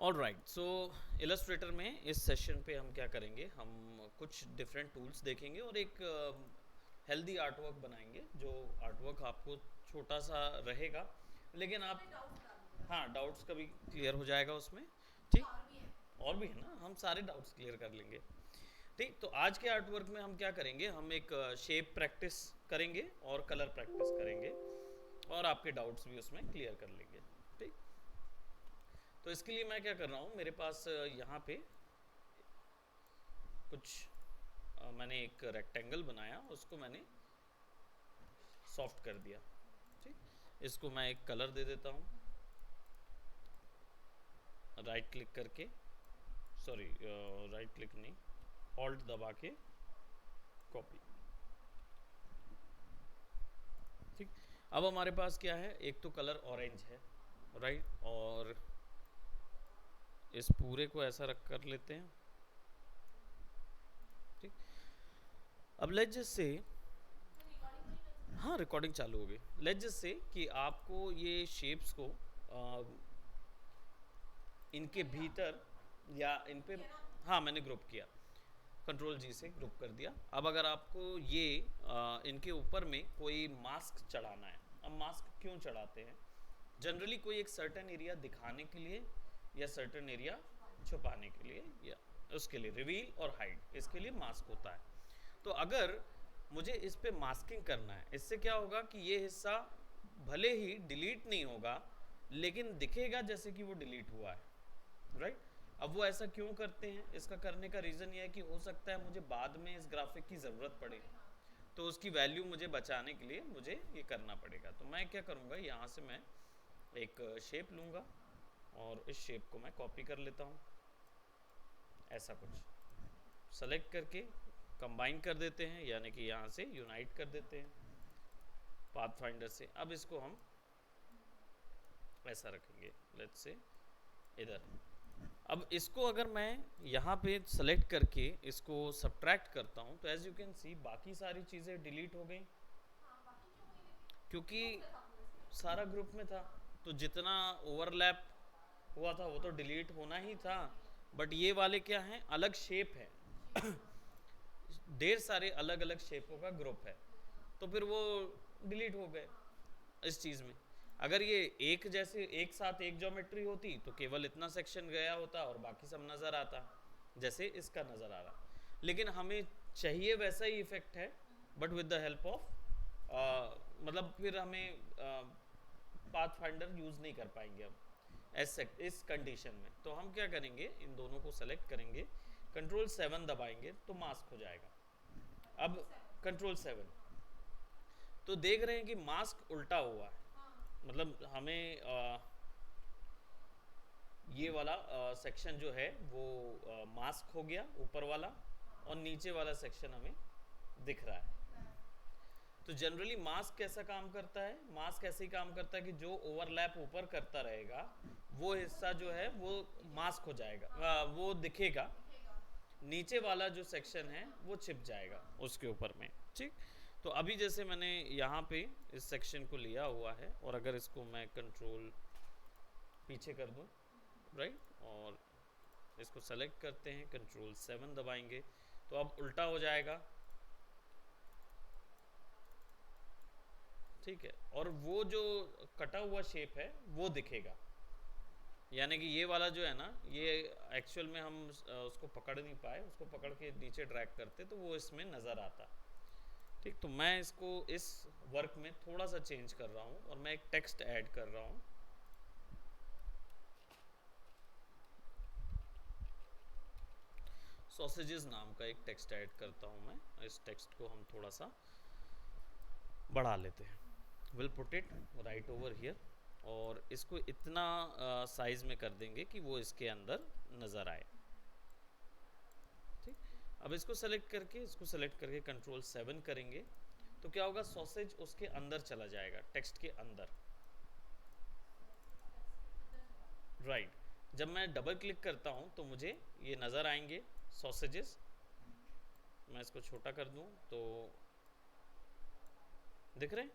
All right, सो Illustrator में इस session पे हम क्या करेंगे, हम कुछ डिफरेंट टूल्स देखेंगे और एक हेल्दी आर्टवर्क बनाएंगे। जो आर्टवर्क आपको छोटा सा रहेगा, लेकिन आप, हाँ, डाउट्स का भी क्लियर हो जाएगा उसमें। ठीक, और भी है ना, हम सारे डाउट्स क्लियर कर लेंगे। ठीक, तो आज के आर्टवर्क में हम क्या करेंगे, हम एक शेप प्रैक्टिस करेंगे और कलर प्रैक्टिस करेंगे और आपके डाउट्स भी उसमें क्लियर कर लेंगे। ठीक, तो इसके लिए मैं क्या कर रहा हूँ, मेरे पास यहाँ पे कुछ मैंने एक रेक्टेंगल बनाया, उसको मैंने सॉफ्ट कर दिया। ठीक, इसको मैं एक कलर दे देता हूँ, राइट क्लिक करके, सॉरी राइट क्लिक नहीं, ऑल्ट दबा के कॉपी। ठीक, अब हमारे पास क्या है, एक तो कलर ऑरेंज है, राइट, और इस पूरे को ऐसा रख कर लेते हैं। ठीक, अब लेट्स जस्ट से, हाँ रिकॉर्डिंग चालू हो गई। लेट्स जस्ट से कि आपको ये शेप्स को इनके भीतर या इन पे, हाँ मैंने ग्रुप किया, कंट्रोल जी से ग्रुप कर दिया। अब अगर आपको ये इनके ऊपर में कोई मास्क चढ़ाना है, अब मास्क क्यों चढ़ाते हैं, जनरली कोई एक सर्टेन एरिया दिखाने के लिए या सर्टेन एरिया छुपाने के लिए, या उसके लिए रिवील और हाइड, इसके लिए मास्क होता है। तो अगर मुझे इस पे मास्किंग करना है, इससे क्या होगा कि ये हिस्सा भले ही डिलीट नहीं होगा लेकिन दिखेगा जैसे कि वो डिलीट हुआ है, राइट। अब वो ऐसा क्यों करते हैं, इसका करने का रीज़न ये है कि हो सकता है मुझे बाद में इस ग्राफिक की ज़रूरत पड़े, तो उसकी वैल्यू मुझे बचाने के लिए मुझे ये करना पड़ेगा। तो मैं क्या करूँगा, यहाँ से मैं एक शेप लूँगा और इस शेप को मैं कॉपी कर लेता हूँ, ऐसा कुछ सेलेक्ट करके कंबाइन कर देते हैं, यानी कि यहाँ से यूनाइट कर देते हैं पाथ फाइंडर से। अब इसको हम ऐसा रखेंगे, लेट्स से इधर। अब इसको अगर मैं यहाँ पे सेलेक्ट करके इसको सब्ट्रैक्ट करता हूँ, तो एज यू कैन सी बाकी सारी चीज़ें डिलीट हो गई, क्योंकि सारा ग्रुप में था, तो जितना ओवरलैप हुआ था वो तो डिलीट होना ही था। बट ये वाले क्या हैं, अलग शेप है, ढेर सारे अलग अलग शेपों का ग्रुप है, तो फिर वो डिलीट हो गए इस चीज़ में। अगर ये एक जैसे एक साथ एक ज्योमेट्री होती तो केवल इतना सेक्शन गया होता और बाकी सब नज़र आता, जैसे इसका नज़र आ रहा। लेकिन हमें चाहिए वैसा ही इफेक्ट है, but with the help of, मतलब फिर हमें पाथ फाइंडर यूज़ नहीं कर पाएंगे हम ऐसे इस कंडीशन में। तो हम क्या करेंगे, इन दोनों को सेलेक्ट करेंगे, कंट्रोल 7 दबाएंगे तो मास्क हो जाएगा। अब कंट्रोल 7, तो देख रहे हैं कि मास्क उल्टा हुआ है, मतलब हमें ये वाला सेक्शन जो है वो मास्क हो गया ऊपर वाला, और नीचे वाला सेक्शन हमें दिख रहा है। तो जनरली मास्क कैसा काम करता है, मास्क ऐसे ही काम करता है कि जो ओवरलैप ऊपर करता रहेगा वो हिस्सा जो है वो मास्क हो जाएगा, वो दिखेगा, नीचे वाला जो सेक्शन है वो छिप जाएगा उसके ऊपर में। ठीक, तो अभी जैसे मैंने यहाँ पे इस सेक्शन को लिया हुआ है, और अगर इसको मैं कंट्रोल पीछे कर दूँ, राइट, और इसको सेलेक्ट करते हैं, कंट्रोल 7 दबाएंगे, तो अब उल्टा हो जाएगा। ठीक है, और वो जो कटा हुआ शेप है वो दिखेगा, यानी कि ये वाला जो है ना, ये एक्चुअल में हम उसको पकड़ नहीं पाए, उसको पकड़ के नीचे ड्रैग करते तो वो इसमें नज़र आता। ठीक, तो मैं इसको इस वर्क में थोड़ा सा चेंज कर रहा हूँ और मैं एक टेक्स्ट ऐड कर रहा हूँ। सॉसेजेस नाम का एक टेक्स्ट ऐड करता हूँ मैं, इस टेक्स्ट को हम थोड़ा सा बढ़ा लेते हैं, will put it right over here, और इसको इतना साइज में कर देंगे कि वो इसके अंदर नज़र आए। ठीक, अब इसको सेलेक्ट करके कंट्रोल 7 करेंगे, तो क्या होगा, सॉसेज उसके अंदर चला जाएगा, टेक्स्ट के अंदर, राइट। जब मैं डबल क्लिक करता हूँ तो मुझे ये नज़र आएंगे सॉसेजेस। मैं इसको छोटा कर दूँ तो दिख रहे हैं,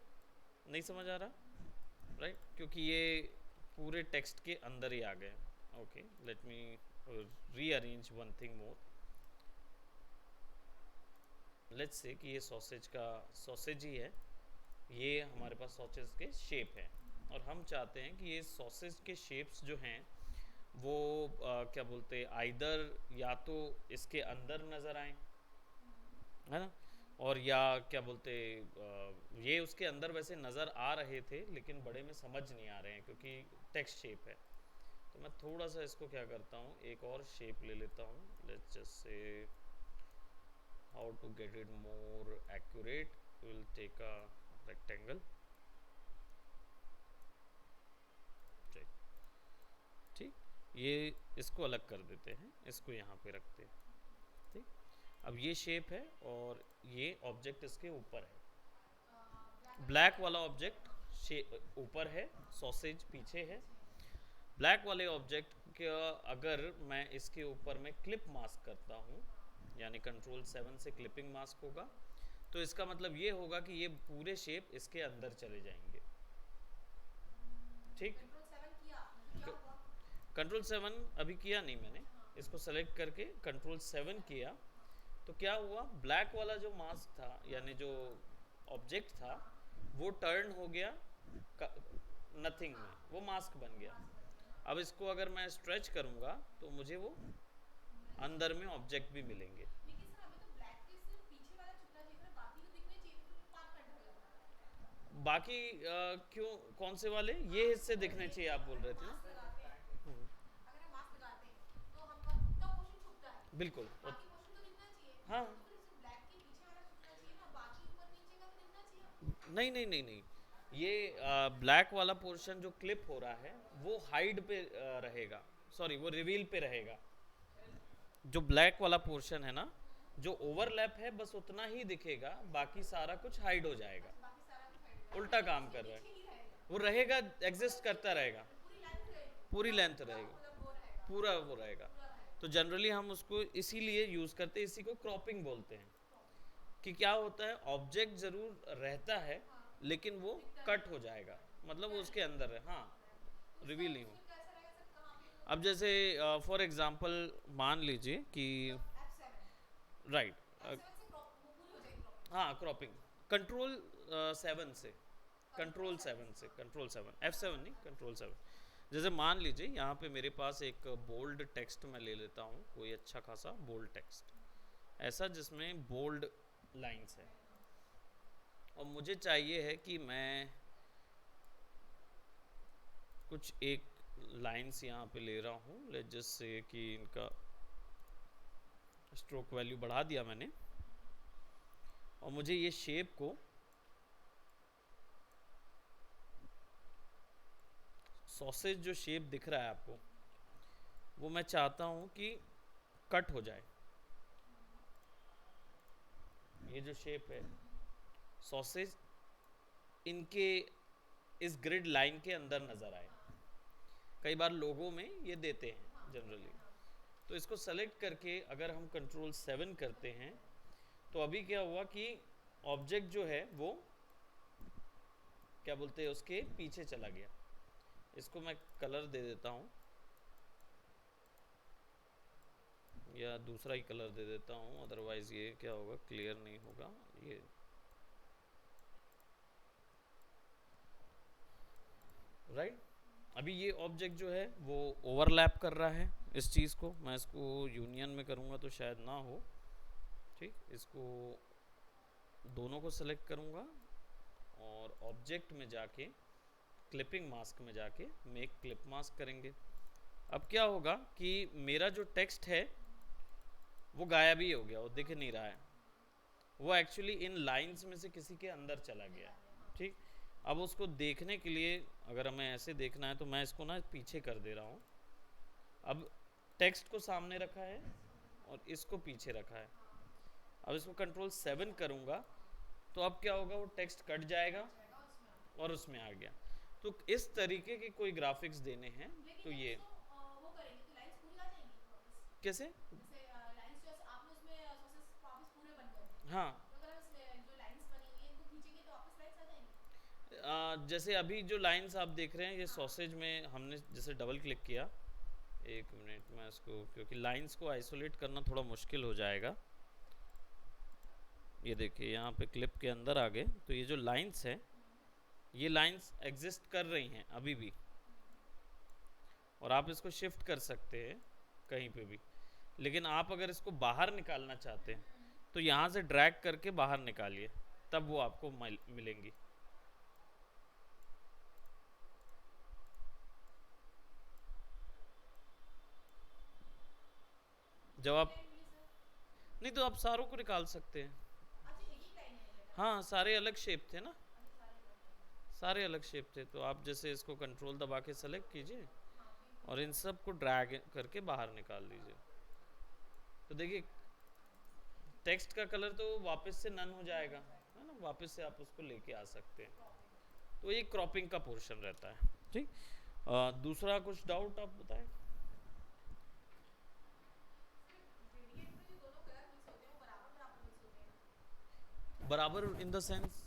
नहीं समझ आ रहा, राइट, क्योंकि ये पूरे टेक्स्ट के अंदर ही आ गए। Okay, let me rearrange one thing more. Let's say कि ये सॉसेज का सॉसेज ही है, ये हमारे पास सॉसेज के शेप है, और हम चाहते हैं कि ये सॉसेज के शेप्स जो हैं वो क्या बोलते हैं, आइदर या तो इसके अंदर नज़र आए, है ना, और या क्या बोलते ये उसके अंदर वैसे नज़र आ रहे थे लेकिन बड़े में समझ नहीं आ रहे हैं क्योंकि टेक्स्ट शेप है। तो मैं थोड़ा सा इसको क्या करता हूँ, एक और शेप ले लेता हूँ। Let's just say how to get it more accurate, will take a rectangle. ठीक, ये इसको अलग कर देते हैं, इसको यहाँ पे रखते हैं। ठीक, अब ये शेप है और ये ऑब्जेक्ट इसके ऊपर है, ब्लैक वाला ऑब्जेक्ट ऊपर है, सॉसेज पीछे है। ब्लैक वाले ऑब्जेक्ट का अगर मैं इसके ऊपर में क्लिप मास्क करता हूँ, यानी कंट्रोल 7 से क्लिपिंग मास्क होगा, तो इसका मतलब ये होगा कि ये पूरे शेप इसके अंदर चले जाएंगे। ठीक, कंट्रोल 7 अभी किया नहीं मैंने, इसको सेलेक्ट करके कंट्रोल 7 किया तो क्या हुआ, ब्लैक वाला जो मास्क था यानी जो ऑब्जेक्ट था वो टर्न हो गया नथिंग में, वो मास्क बन गया। अब इसको अगर मैं स्ट्रेच करूंगा तो मुझे वो अंदर में ऑब्जेक्ट भी मिलेंगे। बाकी क्यों, कौन से वाले, ये हिस्से दिखने चाहिए आप बोल रहे थे ना। बिल्कुल हाँ, नहीं नहीं नहीं नहीं, ये ब्लैक वाला पोर्शन जो क्लिप हो रहा है वो हाइड पे रहेगा, सॉरी वो रिवील पे रहेगा। जो ब्लैक वाला पोर्शन है ना, जो ओवरलैप है बस उतना ही दिखेगा, बाकी सारा कुछ हाइड हो जाएगा। उल्टा काम कर रहा है, वो रहेगा, एग्जिस्ट करता रहेगा, पूरी लेंथ रहेगी, पूरा वो रहेगा। तो जनरली हम उसको इसीलिए यूज करते हैं, इसी को क्रॉपिंग बोलते हैं। कि क्या होता है, ऑब्जेक्ट जरूर रहता है लेकिन वो कट हो जाएगा, मतलब वो उसके अंदर है, हाँ, रिवील नहीं हो। अब जैसे फॉर एग्जांपल मान लीजिए कि राइट, हाँ क्रॉपिंग, कंट्रोल 7 नहीं, कंट्रोल 7। जैसे मान लीजिए यहाँ पे मेरे पास एक बोल्ड टेक्स्ट मैं ले लेता हूँ, कोई अच्छा खासा बोल्ड टेक्स्ट, ऐसा जिसमें बोल्ड लाइंस है, और मुझे चाहिए है कि मैं कुछ एक लाइंस यहाँ पे ले रहा हूँ, लेट जस्ट से कि इनका स्ट्रोक वैल्यू बढ़ा दिया मैंने, और मुझे ये शेप को सॉसेज जो शेप दिख रहा है आपको, वो मैं चाहता हूँ कि कट हो जाए। ये जो शेप है सॉसेज इनके इस ग्रिड लाइन के अंदर नज़र आए, कई बार लोगों में ये देते हैं जनरली। तो इसको सेलेक्ट करके अगर हम कंट्रोल 7 करते हैं तो अभी क्या हुआ कि ऑब्जेक्ट जो है वो क्या बोलते हैं उसके पीछे चला गया। इसको मैं कलर दे देता हूँ या दूसरा ही कलर दे देता हूँ, अदरवाइज ये क्या होगा, क्लियर नहीं होगा ये। राइट, अभी ये ऑब्जेक्ट जो है वो ओवरलैप कर रहा है इस चीज़ को, मैं इसको यूनियन में करूँगा तो शायद ना हो। ठीक, इसको दोनों को सेलेक्ट करूँगा और ऑब्जेक्ट में जाके क्लिपिंग मास्क में जाके मेक क्लिप मास्क करेंगे। अब क्या होगा कि मेरा जो टेक्स्ट है वो गायब ही हो गया, वो दिख नहीं रहा है, वो एक्चुअली इन लाइंस में से किसी के अंदर चला गया। ठीक, अब उसको देखने के लिए अगर हमें ऐसे देखना है तो मैं इसको ना पीछे कर दे रहा हूँ। अब टेक्स्ट को सामने रखा है और इसको पीछे रखा है। अब इसको कंट्रोल 7 करूँगा तो अब क्या होगा, वो टेक्स्ट कट जाएगा और उसमें आ गया। तो इस तरीके के कोई ग्राफिक्स देने हैं तो ये कैसे, हाँ जैसे अभी जो लाइंस आप देख रहे हैं ये सॉसेज में हमने जैसे डबल क्लिक किया एक मिनट मैं इसको, क्योंकि लाइंस को आइसोलेट करना थोड़ा मुश्किल हो जाएगा। ये देखिए यहाँ पे क्लिप के अंदर आ गए, तो ये जो लाइंस है, ये लाइंस एग्जिस्ट कर रही हैं अभी भी, और आप इसको शिफ्ट कर सकते हैं कहीं पे भी। लेकिन आप अगर इसको बाहर निकालना चाहते हैं तो यहाँ से ड्रैग करके बाहर निकालिए, तब वो आपको मिलेंगी। जब आप, नहीं तो आप सारों को निकाल सकते हैं। हाँ, सारे अलग शेप थे ना, सारे अलग शेप थे, तो आप जैसे इसको कंट्रोल दबा के सेलेक्ट कीजिए और इन सब को ड्रैग करके बाहर निकाल लीजिए। तो देखिए टेक्स्ट का कलर तो वापस से नन हो जाएगा, है ना, वापस से आप उसको लेके आ सकते हैं। तो ये क्रॉपिंग का पोर्शन रहता है। ठीक, दूसरा कुछ डाउट आप बताएं। बराबर इन द सेंस,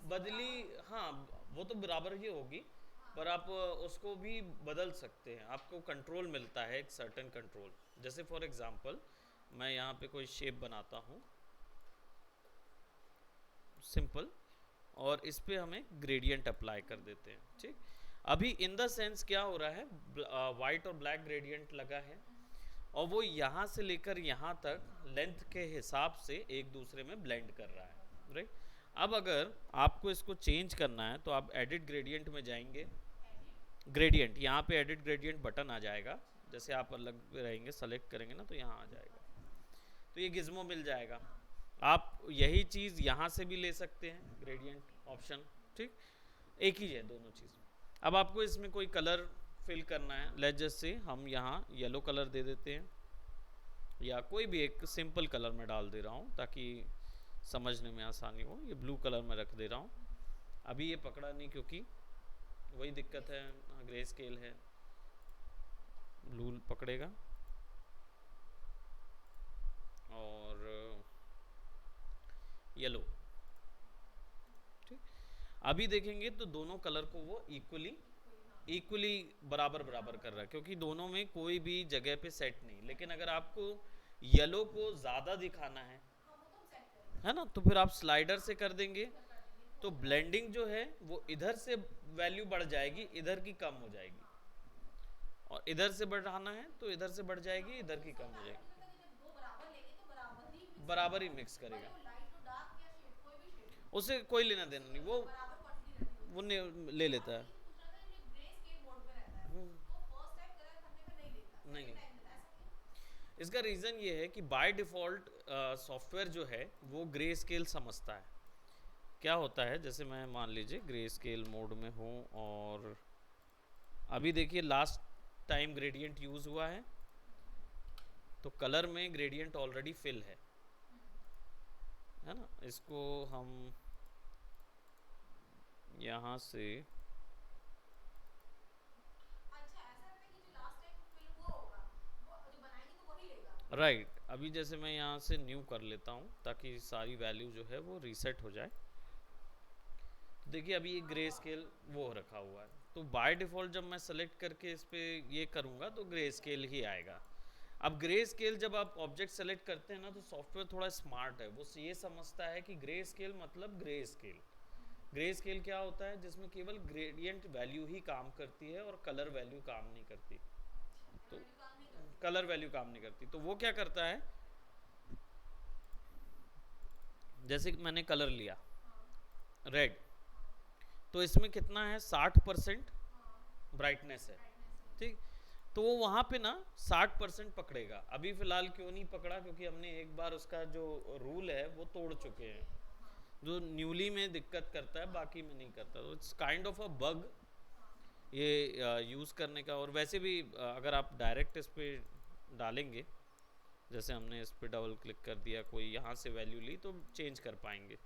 बदली, हाँ वो तो बराबर ही होगी, पर आप उसको भी बदल सकते हैं, आपको कंट्रोल मिलता है, एक सर्टेन कंट्रोल। जैसे फॉर एग्जांपल मैं यहाँ पे कोई शेप बनाता हूँ सिंपल, और इस पे हमें ग्रेडियंट अप्लाई कर देते हैं। ठीक, अभी इन द सेंस क्या हो रहा है, वाइट और ब्लैक ग्रेडियंट लगा है, और वो यहाँ से लेकर यहाँ तक लेंथ के हिसाब से एक दूसरे में ब्लेंड कर रहा है, राइट। अब अगर आपको इसको चेंज करना है तो आप एडिट ग्रेडियंट में जाएंगे, ग्रेडियंट यहाँ पे एडिट ग्रेडियंट बटन आ जाएगा, जैसे आप अलग रहेंगे सेलेक्ट करेंगे ना तो यहाँ आ जाएगा, तो ये गिज्मो मिल जाएगा। आप यही चीज़ यहाँ से भी ले सकते हैं, ग्रेडियंट ऑप्शन। ठीक, एक ही है दोनों चीज़। अब आपको इसमें कोई कलर फिल करना है, लेट्स जस्ट से हम यहाँ येलो कलर दे देते हैं, या कोई भी एक सिंपल कलर में डाल दे रहा हूँ ताकि समझने में आसानी हो। ये ब्लू कलर में रख दे रहा हूँ। अभी ये पकड़ा नहीं क्योंकि वही दिक्कत है, ग्रे स्केल है, ब्लू पकड़ेगा। और येलो, ठीक। अभी देखेंगे तो दोनों कलर को वो इक्वली बराबर बराबर कर रहा है, क्योंकि दोनों में कोई भी जगह पे सेट नहीं। लेकिन अगर आपको येलो को ज़्यादा दिखाना है ना, तो फिर आप स्लाइडर से कर देंगे, तो ब्लेंडिंग जो है वो इधर से वैल्यू बढ़ जाएगी, इधर की कम हो जाएगी, और इधर से बढ़ाना है तो इधर से बढ़ जाएगी, इधर की कम हो जाएगी, बराबर ही मिक्स करेगा, उसे कोई लेना देना नहीं, वो ले लेता है। नहीं, इसका रीज़न ये है कि बाय डिफ़ॉल्ट सॉफ्टवेयर जो है वो ग्रे स्केल समझता है। क्या होता है, जैसे मैं मान लीजिए ग्रे स्केल मोड में हूँ, और अभी देखिए लास्ट टाइम ग्रेडियंट यूज़ हुआ है, तो कलर में ग्रेडियंट ऑलरेडी फिल है ना। इसको हम यहाँ से, राइट, अभी जैसे मैं यहाँ से न्यू कर लेता हूँ ताकि सारी वैल्यू जो है वो रीसेट हो जाए। देखिए अभी ये ग्रे स्केल वो रखा हुआ है, तो बाय डिफ़ॉल्ट जब मैं सेलेक्ट करके इस पर ये करूँगा तो ग्रे स्केल ही आएगा। अब ग्रे स्केल जब आप ऑब्जेक्ट सेलेक्ट करते हैं ना, तो सॉफ्टवेयर थोड़ा स्मार्ट है, वो ये समझता है कि ग्रे स्केल मतलब ग्रे स्केल। ग्रे स्केल क्या होता है, जिसमें केवल ग्रेडियंट वैल्यू ही काम करती है और कलर वैल्यू काम नहीं करती। तो कलर वैल्यू काम नहीं करती, तो वो क्या करता है, जैसे कि मैंने कलर लिया रेड, तो इसमें कितना है, 60% ब्राइटनेस है, ठीक। तो वो वहाँ पे ना 60% पकड़ेगा। अभी फ़िलहाल क्यों नहीं पकड़ा, क्योंकि हमने एक बार उसका जो रूल है वो तोड़ चुके हैं, जो न्यूली में दिक्कत करता है, बाकी में नहीं करता। तो it's kind of a bug ये यूज़ करने का। और वैसे भी अगर आप डायरेक्ट इस पर डालेंगे, जैसे हमने इस पर डबल क्लिक कर दिया, कोई यहाँ से वैल्यू ली, तो चेंज कर पाएंगे।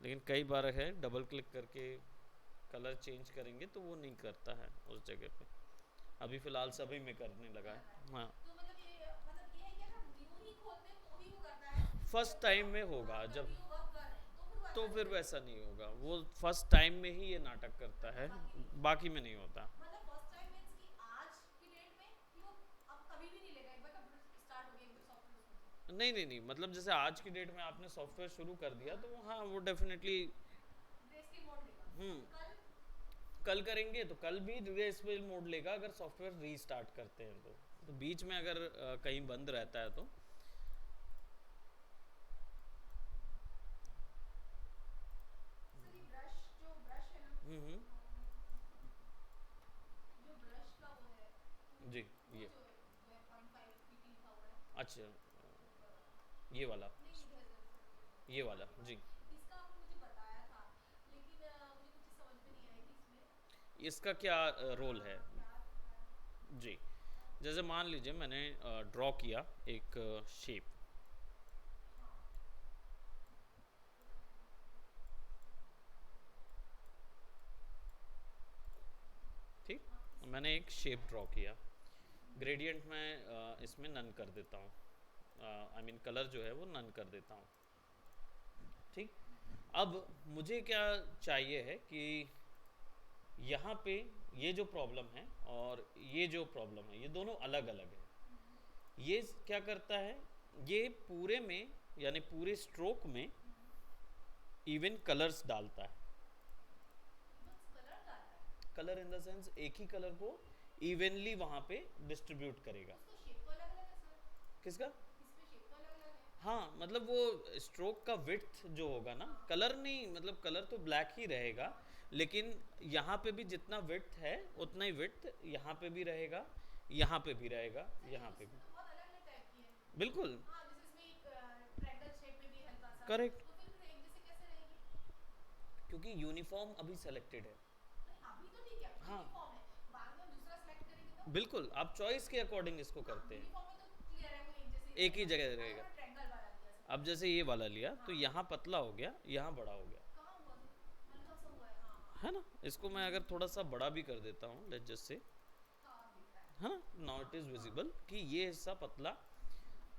लेकिन कई बार है डबल क्लिक करके कलर चेंज करेंगे तो वो नहीं करता है उस जगह पे। अभी फ़िलहाल सभी में करने लगा है। हाँ, फर्स्ट टाइम में होगा जब, तो फिर वैसा नहीं होगा, वो फर्स्ट टाइम में ही ये नाटक करता है, बाकी में नहीं होता। मतलब फर्स्ट टाइम मींस कि आज की डेट में कि वो अब कभी भी नहीं लेगा, एक बार कब स्टार्ट हो गया एक बार सॉफ्टवेयर उसमें नहीं नहीं नहीं, मतलब जैसे आज की डेट में आपने सॉफ्टवेयर शुरू कर दिया तो हाँ वो डेफिनेटली। ग्रेस्केल मोड लेगा। हम्म। कल कल करेंगे तो कल भी रेसफुल मोड लेगा, अगर सॉफ्टवेयर रीस्टार्ट करते हैं तो बीच में अगर कहीं बंद रहता है तो। सर ये ब्रश जो ब्रश है ना, हम्म। जो ब्रश का वो है, जी। वो ये जो है 0.5 पीटी लिखा हुआ है अच्छा, ऊपर वाला। ये वाला, नहीं इधर इधर सर, ये हाँ वाला ये वाला। जी। इसका आपने मुझे बताया था, लेकिन मुझे कुछ समझ में नहीं आया कि इसमें इसका क्या रोल है? हाँ क्या है। जी, जैसे मान लीजिए मैंने ड्रॉ किया एक शेप, हाँ ठीक, हाँ इसमें मैंने एक शेप ड्रॉ किया, ग्रेडियंट मैं इसमें नन कर देता हूँ, आई मीन कलर जो है वो नन कर देता हूँ, ठीक। अब मुझे क्या चाहिए है कि यहाँ पे ये जो प्रॉब्लम है और ये जो प्रॉब्लम है ये दोनों अलग अलग है। ये क्या करता है, ये पूरे में यानी पूरे स्ट्रोक में इवन कलर्स डालता है। इवन कलर डालता है। कलर इन द सेंस एक ही कलर को इवनली वहाँ पे डिस्ट्रीब्यूट करेगा। उसका शेप तो अलग अलग है सर, किसका? इसमें शेप तो अलग अलग है। हाँ, मतलब वो स्ट्रोक का विड्थ जो होगा ना, हाँ कलर नहीं, मतलब कलर तो ब्लैक ही रहेगा, लेकिन यहाँ पे भी जितना विड्थ है उतना ही विड्थ यहाँ पे भी रहेगा, यहाँ पे भी रहेगा, सर ये यहाँ पे इसमें भी। तो बहुत अलग अलग टाइप की है। बिल्कुल हाँ जैसे इसमें एक ट्रायंगल शेप में भी है हल्का सा, करेक्ट, तो फिर एक जैसे कैसे रहेगी। क्योंकि यूनिफॉर्म अभी सेलेक्टेड है। नहीं अभी तो ठीक है हाँ यूनिफॉर्म है, बाद में हम दूसरा सेलेक्ट करेंगे तो बिल्कुल, आप चॉइस के अकॉर्डिंग इसको हाँ करते हैं, यूनिफॉर्म में तो क्लियर है वो एक जैसे ही एक ही रहेगा। जगह अगर रहेगा। मैं ट्रायंगल वाला लिया अब सपोज। जैसे ये वाला लिया तो हाँ यहाँ पतला हो गया, यहाँ बड़ा हो गया, कहाँ हुआ सर, हल्का सा हुआ है, हाँ हाँ है ना। इसको मैं अगर थोड़ा सा बड़ा भी कर देता हूँ, लेट्स जस्ट से, हाँ दिख रहा है। है ना, नाउ इट इज हाँ विजिबल कि ये हिस्सा पतला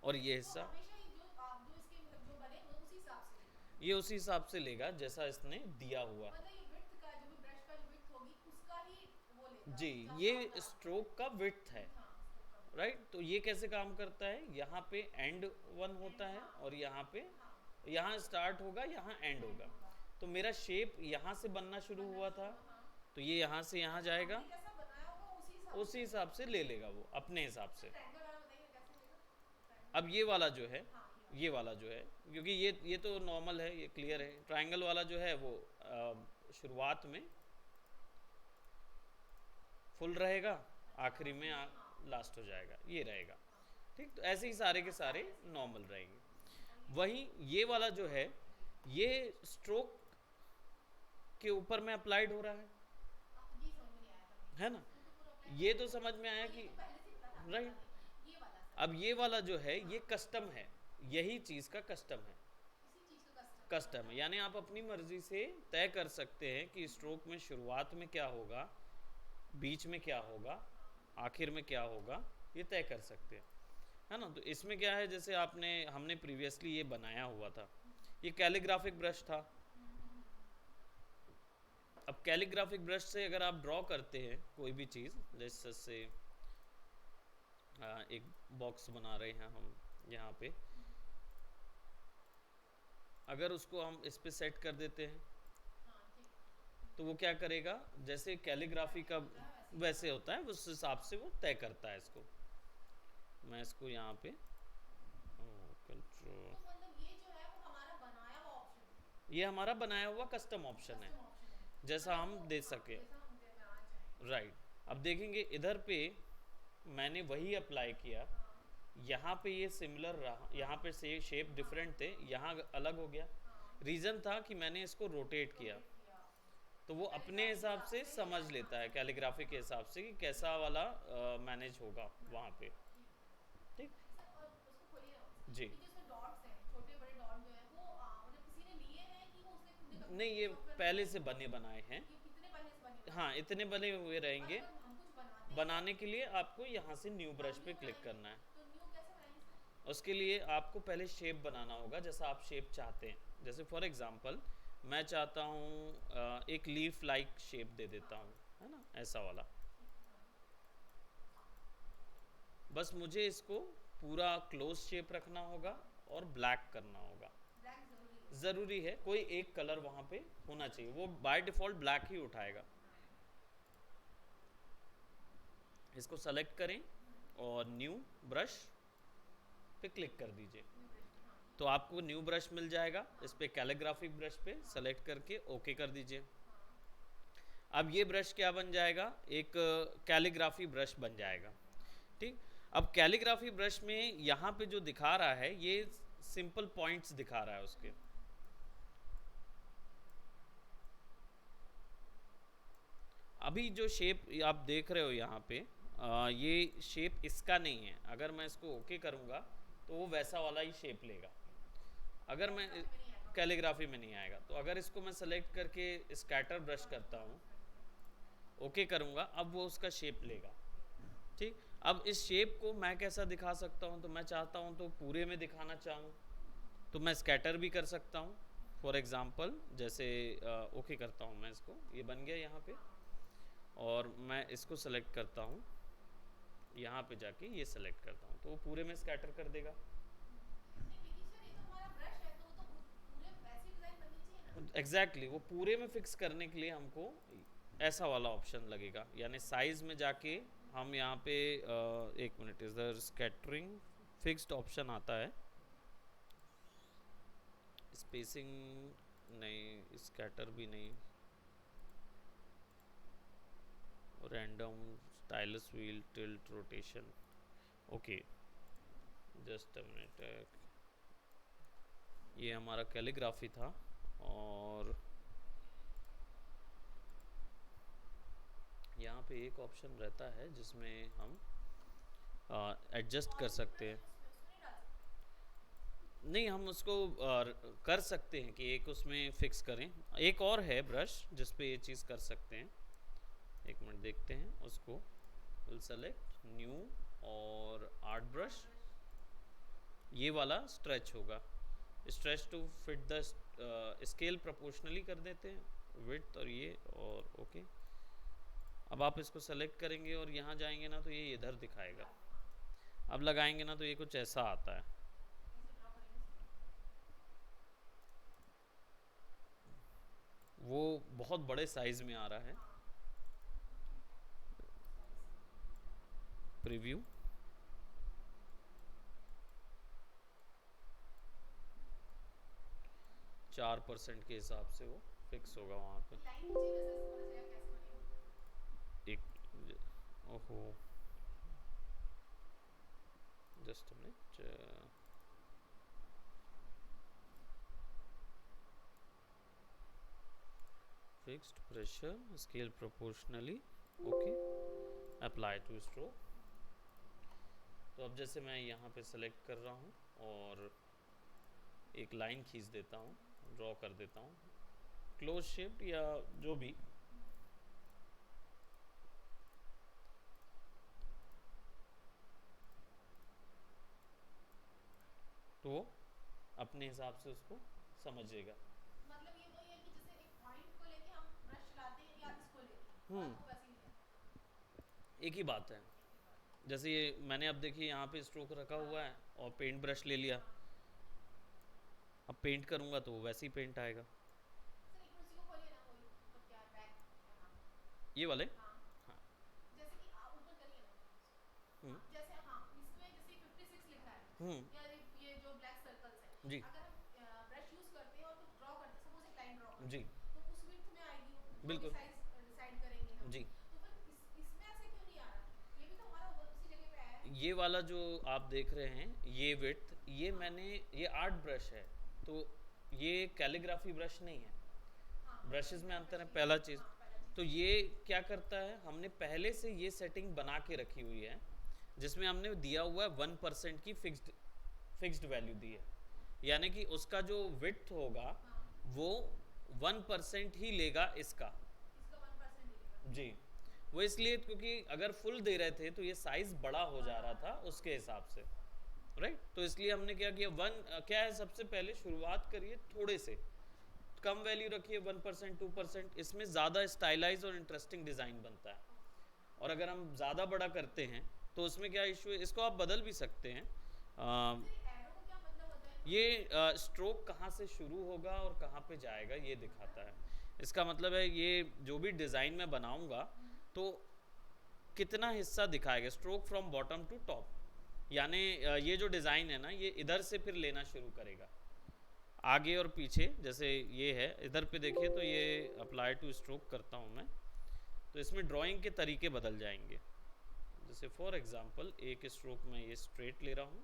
और ये तो हिस्सा, हमेशा ही जो आप जो इसके मतलब जो बने वो उसी हिसाब से लेगा। ये उसी हिसाब से लेगा जैसा इसने दिया हुआ है। मतलब ये विड्थ का जो भी ब्रश का जो विड्थ होगी उसका ही वो लेगा जी, हिसाब ये अपना। स्ट्रोक का विड्थ है, विड्थ हाँ स्ट्रोक का विड्थ। राइट। तो ये कैसे काम करता है, यहाँ पे एंड वन होता एंड है हाँ और यहाँ पे, हाँ यहाँ स्टार्ट होगा, यहाँ एंड एंड होगा। होगा। तो मेरा शेप यहाँ से बनना शुरू बनना हुआ शुरू था, हुआ हाँ। तो ये यहाँ से यहाँ मतलब जाएगा, हमने जैसा बनाया होगा उसी हिसाब से उसी चलेगा। हिसाब से ले लेगा वो अपने हिसाब सर से। ट्रायंगल वाला बताइए ना कैसे लेगा ट्रायंगल। अब ये वाला जो है, हाँ ये वाला जो है, क्योंकि ये तो नॉर्मल है, ये क्लियर है। ट्रायंगल वाला जो है वो शुरुआत में फुल रहेगा, अच्छा आखिरी में हाँ लास्ट हो जाएगा, ये रहेगा, हाँ ठीक। तो ऐसे ही सारे के हाँ सारे सारे ऐसे ही नॉर्मल रहेंगे। रहेंगे। और ये वहीं ये वाला जो है, ये स्ट्रोक के ऊपर में अप्लाइड हो रहा ये समझ में नहीं आया था है मेरे ना। को, इसके ऊपर अप्लाई ये कैसे तो होगा। समझ में आया हाँ ये कि तो पहले से ही पता था, बता राइट। दें ये वाला सर। अब ये वाला जो है हाँ ये कस्टम है, यही चीज़ का कस्टम है। इसी चीज का कस्टम है कस्टम है मतलब। यानी आप अपनी मर्जी से तय कर सकते हैं कि स्ट्रोक में शुरुआत में क्या होगा, बीच में क्या होगा, हाँ आखिर में क्या होगा, ये तय कर सकते हैं, है ना। तो इसमें क्या है, जैसे हमने प्रीवियसली ये बनाया हुआ था, ये कैलीग्राफिक ब्रश था। अब कैलीग्राफिक ब्रश से अगर आप ड्रॉ करते हैं कोई भी चीज़, जैसे से एक बॉक्स बना रहे हैं हम यहाँ पे, अगर उसको हम इस पे सेट कर देते हैं हाँ ठीक तो वो क्या करेगा, जैसे कैलीग्राफी का होता है वैसे ही वैसे होता है, उस हिसाब से वो तय करता है इसको। मैं इसको यहाँ पे कंट्रोल, तो मतलब ये जो है वो हमारा बनाया हुआ ऑप्शन है, ये हमारा बनाया हुआ कस्टम ऑप्शन है, कस्टम ऑप्शन है। जैसा मतलब हम वो दे हाँ सके, जैसा हम बनाना चाहें। राइट। अब देखेंगे इधर पे मैंने वही अप्लाई किया, हाँ यहाँ पे ये सिमिलर रहा, यहाँ पे से शेप डिफरेंट थे, यहाँ अलग हो गया। हाँ रीज़न था कि मैंने इसको रोटेट किया, रोटेट किया आपने। तो वो अपने कैलीग्राफी के हिसाब हिसाब से से समझ हाँ लेता है, समझ लेता कैलीग्राफी है के हाँ हिसाब से कि कैसा वाला मैनेज होगा वहाँ मैनेज पे, होगा ठीक है। ठीक। सर और उसको खोलिए ना, जी, ये जो इसमें डॉट्स हैं छोटे बड़े डॉट जो है वो मतलब किसी ने लिए हैं कि वो उसने खुद ने नहीं ये सॉफ्टवेयर में पहले लिए से हैं। बने बनाए हैं। ये कितने पहले से बने हुए हैं। हाँ, इतने बने हुए और रहेंगे। अगर हम कुछ बनाते हैं बनाने के लिए आपको यहाँ से न्यू हाँ ब्रश पे न्यू क्लिक बनाएंगे, करना है। तो न्यू कैसे बनाएंगे सर। उसके लिए आपको पहले शेप बनाना होगा, जैसा आप शेप चाहते हैं। जैसे फॉर एग्जांपल मैं चाहता हूँ एक लीफ लाइक शेप दे देता हूँ, है ना, ऐसा वाला। बस मुझे इसको पूरा क्लोज शेप रखना होगा और ब्लैक करना होगा। ब्लैक जरूरी है। ज़रूरी है, कोई एक कलर वहाँ पे होना चाहिए, वो बाय डिफ़ॉल्ट ब्लैक ही उठाएगा। इसको सेलेक्ट करें और न्यू ब्रश पे क्लिक कर दीजिए, न्यू ब्रश पे, हाँ। तो आपको न्यू ब्रश मिल जाएगा। इस पे कैलीग्राफी ब्रश पे सेलेक्ट करके ओके कर दीजिए। अब ये ब्रश क्या बन जाएगा, एक कैलीग्राफी ब्रश बन जाएगा। ठीक, अब कैलीग्राफी ब्रश में यहाँ पे जो दिखा रहा है ये सिंपल पॉइंट्स दिखा रहा है उसके। अभी जो शेप आप देख रहे हो यहाँ पे ये शेप इसका नहीं है। अगर मैं इसको ओके करूँगा तो वो वैसा वाला ही शेप लेगा। अगर मैं कैलीग्राफी में नहीं आएगा, तो अगर इसको मैं सेलेक्ट करके स्कैटर ब्रश करता हूँ, ओके करूँगा, अब वो उसका शेप लेगा। ठीक, अब इस शेप को मैं कैसा दिखा सकता हूँ, तो मैं चाहता हूँ तो पूरे में दिखाना चाहूँ तो मैं स्कैटर भी कर सकता हूँ। फॉर एग्ज़ाम्पल जैसे ओके करता हूँ मैं इसको, ये बन गया यहाँ पे, और मैं इसको सेलेक्ट करता हूँ, यहाँ पे जाके ये सेलेक्ट करता हूँ तो वो पूरे में स्कैटर कर देगा। एग्जैक्टली वो पूरे में फिक्स करने के लिए हमको ऐसा वाला ऑप्शन लगेगा, यानी साइज में जाके हम यहाँ पे एक मिनट, इधर स्कैटरिंग फिक्स्ड ऑप्शन आता है, स्पेसिंग नहीं, स्कैटर भी नहीं, random stylus wheel tilt rotation. Okay, just a minute, ये हमारा कैलीग्राफी था और यहाँ पे एक ऑप्शन रहता है जिसमें हम एडजस्ट कर सकते हैं। नहीं, हम उसको कर सकते हैं कि एक उसमें फिक्स करें। एक और है ब्रश जिस पे ये चीज़ कर सकते हैं, एक मिनट देखते हैं उसको। विल सेलेक्ट न्यू और आर्ट ब्रश, ये वाला स्ट्रेच होगा, stretch to fit the scale proportionally कर देते हैं, विड्थ और ये, और ओके। अब आप इसको सेलेक्ट करेंगे और यहाँ जाएंगे ना तो ये इधर दिखाएगा। अब लगाएंगे ना तो ये कुछ ऐसा आता है। वो बहुत बड़े साइज में आ रहा है। प्रीव्यू, चार % के हिसाब से वो फिक्स होगा वहाँ पे। एक, ओहो, just a minute, fixed pressure, scale proportionally, okay, apply to stroke. तो अब जैसे मैं यहाँ पे सेलेक्ट कर रहा हूँ और एक लाइन खींच देता हूँ, ड्रॉ कर देता हूँ, क्लोज शेप या जो भी, तो अपने हिसाब से उसको समझेगा। मतलब ये वही है कि जैसे एक पॉइंट को लेके हम ब्रश चलाते हैं या इसको लेके, आपको वैसे ही है। एक ही बात है। जैसे ये मैंने अब देखिए यहाँ पे स्ट्रोक रखा हुआ है और पेंट ब्रश ले लिया, अब पेंट करूँगा तो वैसे ही पेंट आएगा। सर एक उसी को खोलिए ना, वही मतलब क्या बैक क्या नाम है? ये वाले, हाँ, हाँ, जैसे कि आप ऊपर करिए ना, हम्म, जैसे हाँ इसमें जैसे 56 लिखा है या ये जो ब्लैक सर्कल्स है, जी अगर हम ब्रश यूज करते हैं और कुछ ड्रॉ करते हैं, सपोज एक लाइन ड्रॉ करते जी, हैं तो उस विड्थ में आएगी वो, जो भी बिल्कुल, साइज डिसाइड करेंगे हम। जी। तो फिर इसमें ऐसे क्यों नहीं आ रहा? ये भी तो हमारा उसी जगह पे आया है। ये वाला जो आप देख रहे हैं ये विड्थ, ये मैंने, ये आर्ट ब्रश है, तो ये कैलीग्राफी ब्रश नहीं है। हाँ, ब्रशेस में ब्रश अंतर है, नहीं पहला है। चीज़। हाँ, पहला चीज। तो ये क्या करता है, हमने पहले से ये सेटिंग बना के रखी हुई है जिसमें हमने दिया हुआ है 1% की फिक्स्ड वैल्यू दी है, यानी कि उसका जो विड्थ होगा वो 1% ही लेगा इसका। इसका 1% लेगा। जी, वो इसलिए क्योंकि अगर फुल दे रहे थे तो ये साइज बड़ा हो जा रहा था उसके हिसाब से, राइट। तो इसलिए हमने क्या किया, क्या है, सबसे पहले शुरुआत करिए थोड़े से, कम वैल्यू रखिए 1% 2%, इसमें ज़्यादा स्टाइलाइज और इंटरेस्टिंग डिज़ाइन बनता है। और अगर हम ज़्यादा बड़ा करते हैं तो उसमें क्या इशू है, इसको आप बदल भी सकते हैं। एरो का क्या मतलब होता है? ये स्ट्रोक कहाँ से शुरू होगा और कहाँ पे जाएगा ये दिखाता है। इसका मतलब है ये जो भी डिज़ाइन मैं बनाऊंगा तो कितना हिस्सा दिखाएगा, stroke from bottom to top, यानी ये जो डिज़ाइन है ना ये इधर से फिर लेना शुरू करेगा आगे और पीछे। जैसे ये है इधर पे देखिए तो ये अप्लाई टू स्ट्रोक करता हूँ मैं, तो इसमें ड्राइंग के तरीके बदल जाएंगे। जैसे फॉर एग्जांपल एक स्ट्रोक में ये स्ट्रेट ले रहा हूँ,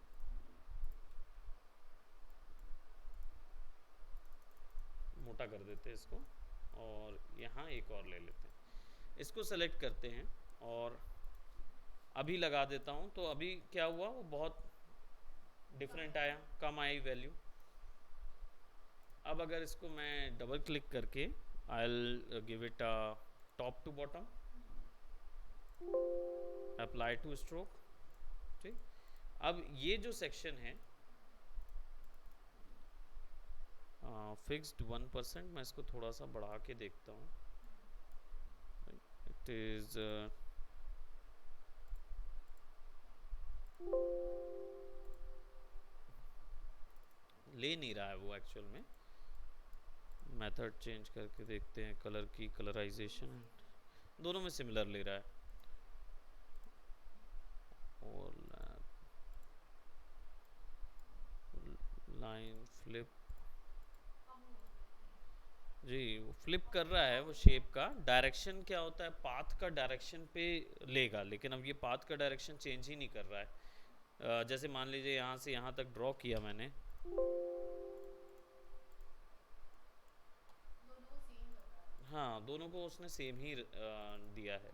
मोटा कर देते हैं इसको, और यहाँ एक और ले लेते हैं, इसको सेलेक्ट करते हैं और अभी लगा देता हूँ। तो अभी क्या हुआ, वो बहुत डिफरेंट आया, कम आई वैल्यू। अब अगर इसको मैं डबल क्लिक करके I will give it a top to bottom, apply to stroke, ठीक। अब ये जो सेक्शन है फिक्स्ड 1%, मैं इसको थोड़ा सा बढ़ा के देखता हूँ। इट इज ले नहीं रहा है वो एक्चुअल में, मेथड चेंज करके देखते हैं, कलर की कलराइजेशन दोनों में सिमिलर ले रहा है। और लाइन फ्लिप, जी वो फ्लिप कर रहा है, वो शेप का डायरेक्शन क्या होता है, पाथ का डायरेक्शन पे लेगा, लेकिन अब ये पाथ का डायरेक्शन चेंज ही नहीं कर रहा है। जैसे मान लीजिए यहाँ से यहाँ तक ड्रॉ किया मैंने, हाँ दोनों को उसने सेम ही दिया है,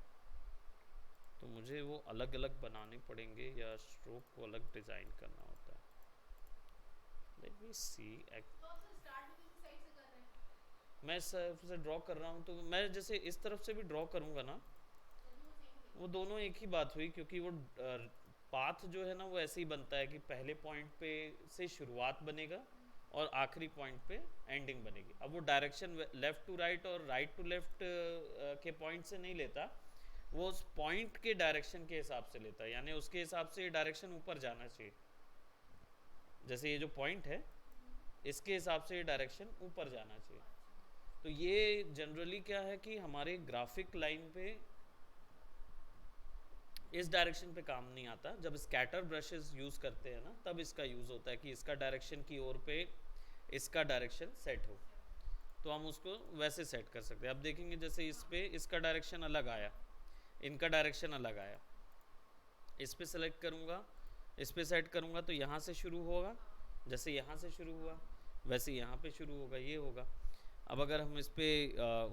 तो मुझे वो अलग अलग बनाने पड़ेंगे या स्ट्रोक को अलग डिज़ाइन करना होता है। लेट मी सी, मैं से ड्रॉ कर रहा हूँ, तो मैं जैसे इस तरफ से भी ड्रॉ करूँगा ना, वो दोनों एक ही बात हुई, क्योंकि वो पाथ जो है ना वो ऐसे ही बनता है कि पहले पॉइंट पे से शुरुआत बनेगा और आखिरी पॉइंट पे एंडिंग बनेगी। अब वो डायरेक्शन लेफ़्ट टू राइट और राइट टू लेफ़्ट के पॉइंट से नहीं लेता, वो उस पॉइंट के डायरेक्शन के हिसाब से लेता है, यानी उसके हिसाब से ये डायरेक्शन ऊपर जाना चाहिए। जैसे ये जो पॉइंट है इसके हिसाब से ये डायरेक्शन ऊपर जाना चाहिए। तो ये जनरली क्या है कि हमारे ग्राफिक लाइन पे इस डायरेक्शन पे काम नहीं आता। जब स्कैटर ब्रशेस यूज़ करते हैं ना तब इसका यूज़ होता है कि इसका डायरेक्शन की ओर पे इसका डायरेक्शन सेट हो, तो हम उसको वैसे सेट कर सकते हैं। अब देखेंगे जैसे इस पे इसका डायरेक्शन अलग आया, इनका डायरेक्शन अलग आया, इस पे सेलेक्ट करूँगा, इस पे सेट करूँगा तो यहाँ से शुरू होगा, जैसे यहाँ से शुरू हुआ वैसे यहाँ पे शुरू होगा, ये होगा। अब अगर हम इस पे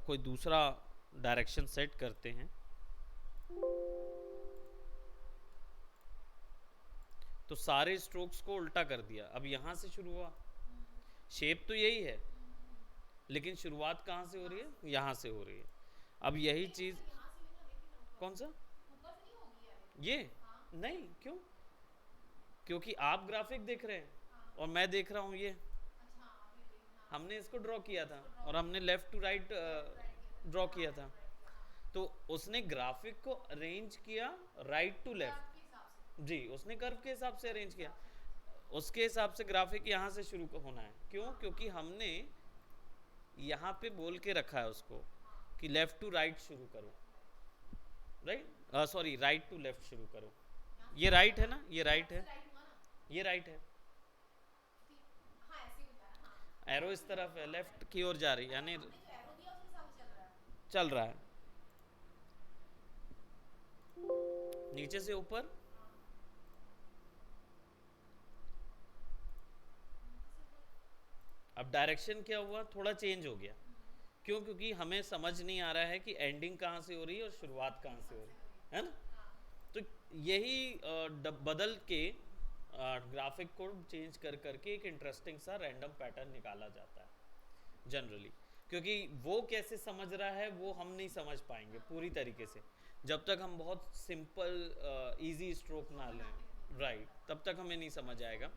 कोई दूसरा डायरेक्शन सेट करते हैं तो सारे स्ट्रोक्स को उल्टा कर दिया। अब यहाँ से शुरू हुआ, शेप तो यही है लेकिन शुरुआत कहाँ से हो रही है, यहाँ से हो रही है। अब यही चीज़ कौन सा ये नहीं, क्यों, क्योंकि आप ग्राफिक देख रहे हैं और मैं देख रहा हूँ ये, हमने इसको ड्रॉ किया था और हमने लेफ़्ट टू राइट ड्रॉ किया था, तो उसने ग्राफिक को अरेंज किया राइट टू लेफ्ट, जी उसने कर्व के हिसाब से अरेंज किया, उसके हिसाब से ग्राफिक यहाँ से शुरू होना है। क्यों, क्योंकि हमने यहाँ पे बोल के रखा है उसको कि लेफ़्ट टू राइट शुरू करो, right sorry right to left शुरू करो। ये राइट है ना, ये राइट है, ये राइट है, एरो इस तरफ है, लेफ्ट की ओर जा रही है, यानी चल रहा है नीचे से ऊपर। अब डायरेक्शन क्या हुआ, थोड़ा चेंज हो गया। क्यों, क्योंकि हमें समझ नहीं आ रहा है कि एंडिंग कहाँ से हो रही है और शुरुआत कहाँ से हो रही है ना। तो यही बदल के ग्राफिक को चेंज कर करके एक इंटरेस्टिंग सा रैंडम पैटर्न निकाला जाता है जनरली। क्योंकि वो कैसे समझ रहा है वो हम नहीं समझ पाएंगे पूरी तरीके से जब तक हम बहुत सिंपल इजी स्ट्रोक ना लें, राइट, तब तक हमें नहीं समझ आएगा।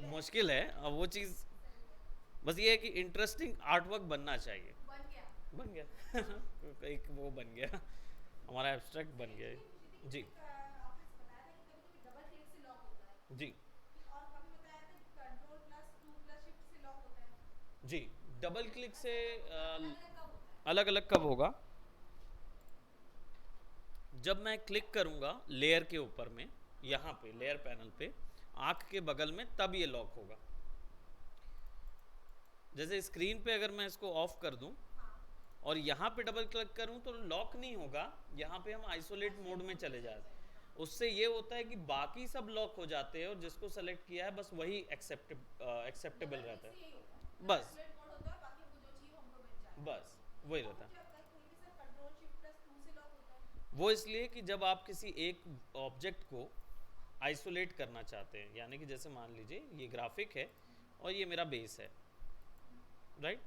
मुश्किल है, अब वो चीज़ बस ये है कि इंटरेस्टिंग आर्टवर्क बनना चाहिए। बन गया। बन गया। एक वो बन गया, हमारा एब्स्ट्रैक्ट बन गया ये पूछी थी कि जी। आपने बताया था कि कभी-कभी डबल क्लिक से लॉक होता है। जी और कभी बताया था कि कंट्रोल प्लस 2 प्लस शिफ्ट से लॉक होता है। जी, डबल क्लिक से ऐसा कब होता है? अलग-अलग कब होता है? अलग अलग कब होगा, जब मैं क्लिक करूंगा लेयर के ऊपर में, यहाँ पे लेयर पैनल पे आंख के बगल में, तब ये लॉक होगा। जैसे स्क्रीन पे अगर मैं इसको ऑफ कर दूं और यहाँ पे डबल क्लिक करूं तो लॉक नहीं होगा, यहाँ पे हम आइसोलेट मोड में चले जाते हैं। उससे ये होता है कि बाकी सब लॉक हो जाते हैं और जिसको सेलेक्ट किया है बस वही एक्सेप्टेबल रहता है। बस बस वही रहता है। वो इसलिए कि जब आप किसी एक ऑब्जेक्ट को आइसोलेट करना चाहते हैं, यानी कि जैसे मान लीजिए ये ग्राफिक है और ये मेरा बेस है, राइट,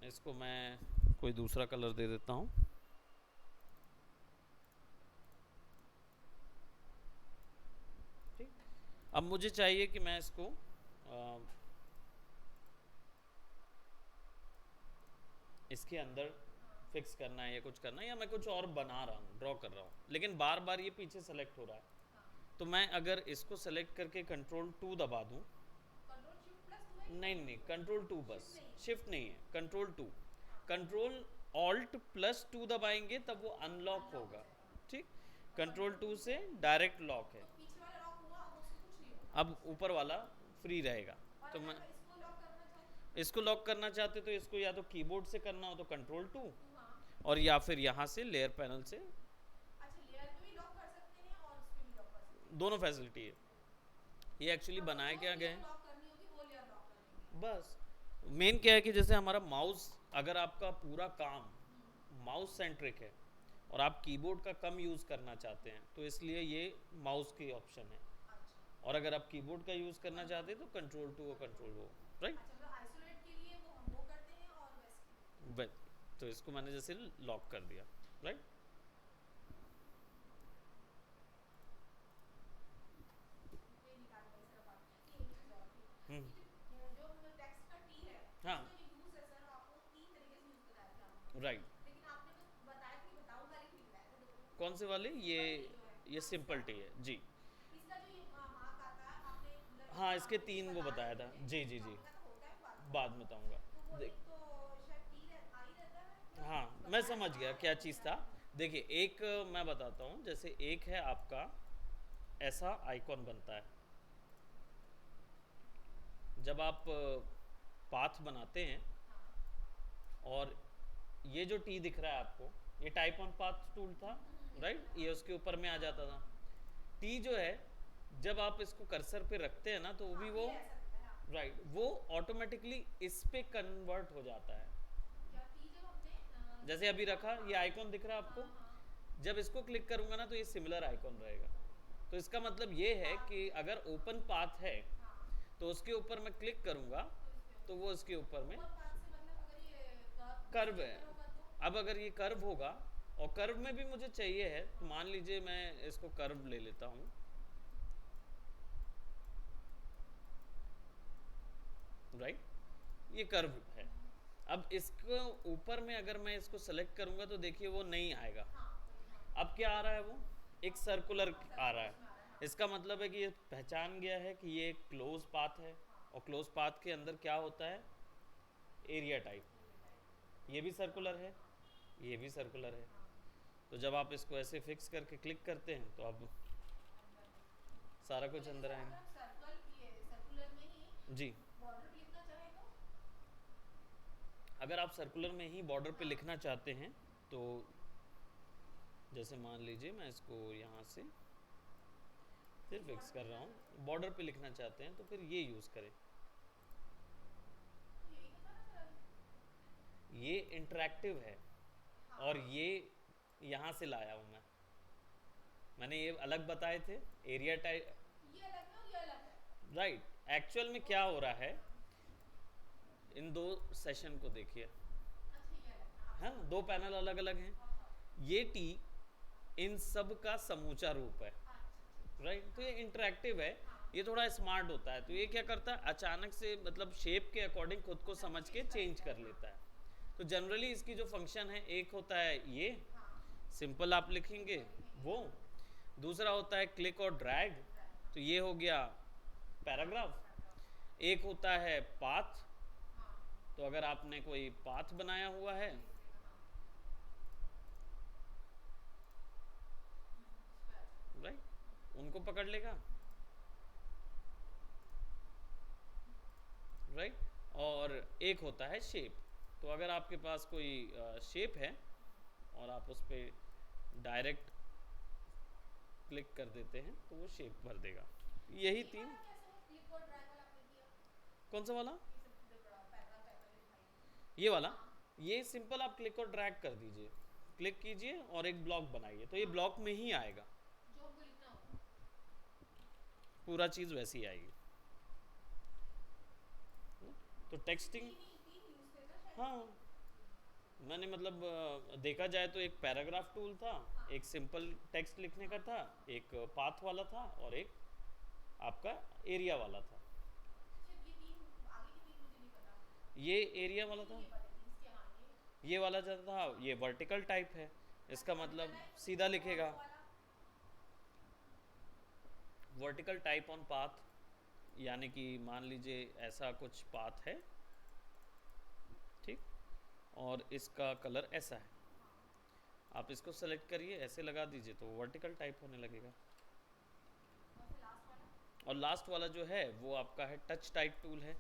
इसको मैं कोई दूसरा कलर दे देता हूँ। ठीक, अब मुझे चाहिए कि मैं इसको इसके अंदर फिक्स करना है या कुछ करना है, या मैं कुछ और बना रहा हूँ, ड्रॉ कर रहा हूँ, लेकिन बार बार ये पीछे सेलेक्ट हो रहा है। तो मैं अगर इसको सेलेक्ट करके कंट्रोल 2 दबा दूँ, नहीं नहीं, कंट्रोल 2 बस, शिफ्ट नहीं है, कंट्रोल 2, कंट्रोल ऑल्ट प्लस 2 दबाएंगे तब वो अनलॉक होगा। ठीक, कंट्रोल 2 से डायरेक्ट लॉक है। अब ऊपर वाला फ्री रहेगा। तो मैं इसको लॉक करना चाहते तो इसको या तो कीबोर्ड से करना हो तो कंट्रोल 2, और या फिर यहाँ से लेयर पैनल से। दोनों फैसिलिटी है। ये एक्चुअली बनाया क्या गया है, बस मेन क्या है कि जैसे हमारा माउस, अगर आपका पूरा काम माउस सेंट्रिक है और आप कीबोर्ड का कम यूज़ करना चाहते हैं तो इसलिए ये माउस की ऑप्शन है, और अगर आप कीबोर्ड का यूज़ करना चाहते हैं तो कंट्रोल 2 और कंट्रोल वो, राइट। बस तो इसको मैंने जैसे लॉक कर दिया, राइट। हाँ, राइट। कौन से वाले, ये सिंपल टी है जी। हाँ, इसके 3 वो बताया था जी जी जी, बाद में बताऊंगा। देख, हाँ मैं समझ गया क्या चीज़ था। देखिए एक मैं बताता हूँ, जैसे एक है आपका ऐसा आइकॉन बनता है जब आप पाथ बनाते हैं, और ये जो टी दिख रहा है आपको, ये टाइप ऑन पाथ टूल था, राइट, ये उसके ऊपर में आ जाता था। टी जो है जब आप इसको कर्सर पे रखते हैं ना तो भी वो, राइट, वो ऑटोमेटिकली इस पे कन्वर्ट हो जाता है। जैसे अभी रखा, ये आइकॉन दिख रहा है आपको, जब इसको क्लिक करूंगा ना तो ये सिमिलर आइकॉन रहेगा। तो इसका मतलब ये है कि अगर ओपन पाथ है तो उसके ऊपर मैं क्लिक करूंगा तो वो उसके ऊपर में कर्व है। अब अगर ये कर्व होगा, और कर्व में भी मुझे चाहिए है, तो मान लीजिए मैं इसको कर्व ले लेता हूँ, राइट, ये कर्व है। अब इसको ऊपर में अगर मैं इसको सेलेक्ट करूंगा तो देखिए वो नहीं आएगा। अब क्या आ रहा है, वो एक सर्कुलर आ रहा है। इसका मतलब है कि ये पहचान गया है कि ये क्लोज पाथ है, और क्लोज पाथ के अंदर क्या होता है, एरिया टाइप। ये भी सर्कुलर है, ये भी सर्कुलर है। तो जब आप इसको ऐसे फिक्स करके क्लिक करते हैं तो अब सारा कुछ अंदर आएगा जी। अगर आप सर्कुलर में ही बॉर्डर पे लिखना चाहते हैं तो जैसे मान लीजिए मैं इसको यहाँ से फिर फिक्स कर रहा हूँ, बॉर्डर पे लिखना चाहते हैं तो फिर ये यूज़ करें। ये इंटरेक्टिव है, और ये यहाँ से लाया हूँ मैंने ये अलग बताए थे एरिया टाइप, राइट। एक्चुअल में क्या हो रहा है, इन दो सेशन को देखिए, है ना, दो पैनल अलग अलग हैं। ये टी इन सब का समूचा रूप है, राइट। तो ये इंटरेक्टिव है, ये थोड़ा स्मार्ट होता है, तो ये क्या करता है अचानक से मतलब शेप के अकॉर्डिंग खुद को समझ के चेंज कर लेता है। तो जनरली इसकी जो फंक्शन है, एक होता है ये सिंपल आप लिखेंगे वो, दूसरा होता है क्लिक और ड्रैग, तो ये हो गया पैराग्राफ, एक होता है पाथ, तो अगर आपने कोई पाथ बनाया हुआ है राइट, उनको पकड़ लेगा राइट, और एक होता है शेप, तो अगर आपके पास कोई शेप है और आप उस पर डायरेक्ट क्लिक कर देते हैं तो वो शेप भर देगा। यही तीन। कौन सा वाला? ये वाला, ये सिंपल आप क्लिक और ड्रैग कर दीजिए, क्लिक कीजिए और एक ब्लॉक बनाइए, तो ये ब्लॉक में ही आएगा, पूरा चीज वैसी आएगी। तो टेक्सटिंग, हाँ मैंने मतलब देखा जाए तो एक पैराग्राफ टूल था, एक सिंपल टेक्स्ट लिखने का था, एक पाथ वाला था और एक आपका एरिया वाला था। ये एरिया वाला था, ये वाला जो था ये वर्टिकल टाइप है, इसका मतलब सीधा लिखेगा, वर्टिकल टाइप ऑन पाथ, यानी कि मान लीजिए ऐसा कुछ पाथ है, ठीक, और इसका कलर ऐसा है, आप इसको सेलेक्ट करिए, ऐसे लगा दीजिए तो वर्टिकल टाइप होने लगेगा। और लास्ट वाला जो है वो आपका है टच टाइप टूल है,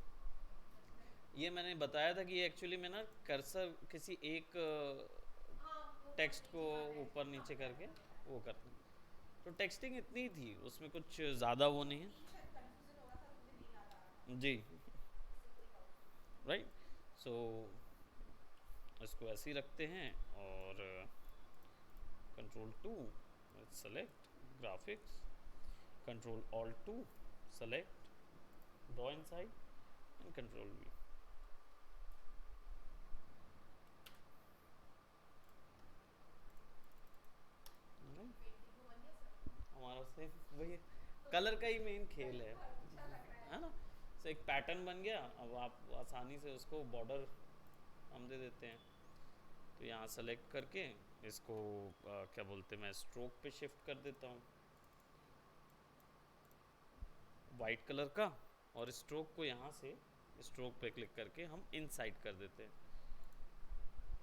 ये मैंने बताया था कि एक्चुअली में ना कर्सर किसी एक टेक्स्ट को ऊपर नीचे करके वो करते हैं, तो टेक्सटिंग इतनी थी, उसमें कुछ ज़्यादा वो नहीं है जी, राइट। सो इसको ऐसे ही रखते हैं और Ctrl+2 select graphics, Ctrl+Alt+2 select draw inside and Ctrl+V। हमारा सेम वही कलर का ही मेन खेल है ना, तो एक पैटर्न बन गया, अब आप आसानी से उसको बॉर्डर हम दे देते हैं, तो यहाँ सेलेक्ट करके इसको क्या बोलते हैं, मैं स्ट्रोक पे शिफ्ट कर देता हूँ वाइट कलर का, और स्ट्रोक को यहाँ से स्ट्रोक पे क्लिक करके हम इनसाइड कर देते हैं,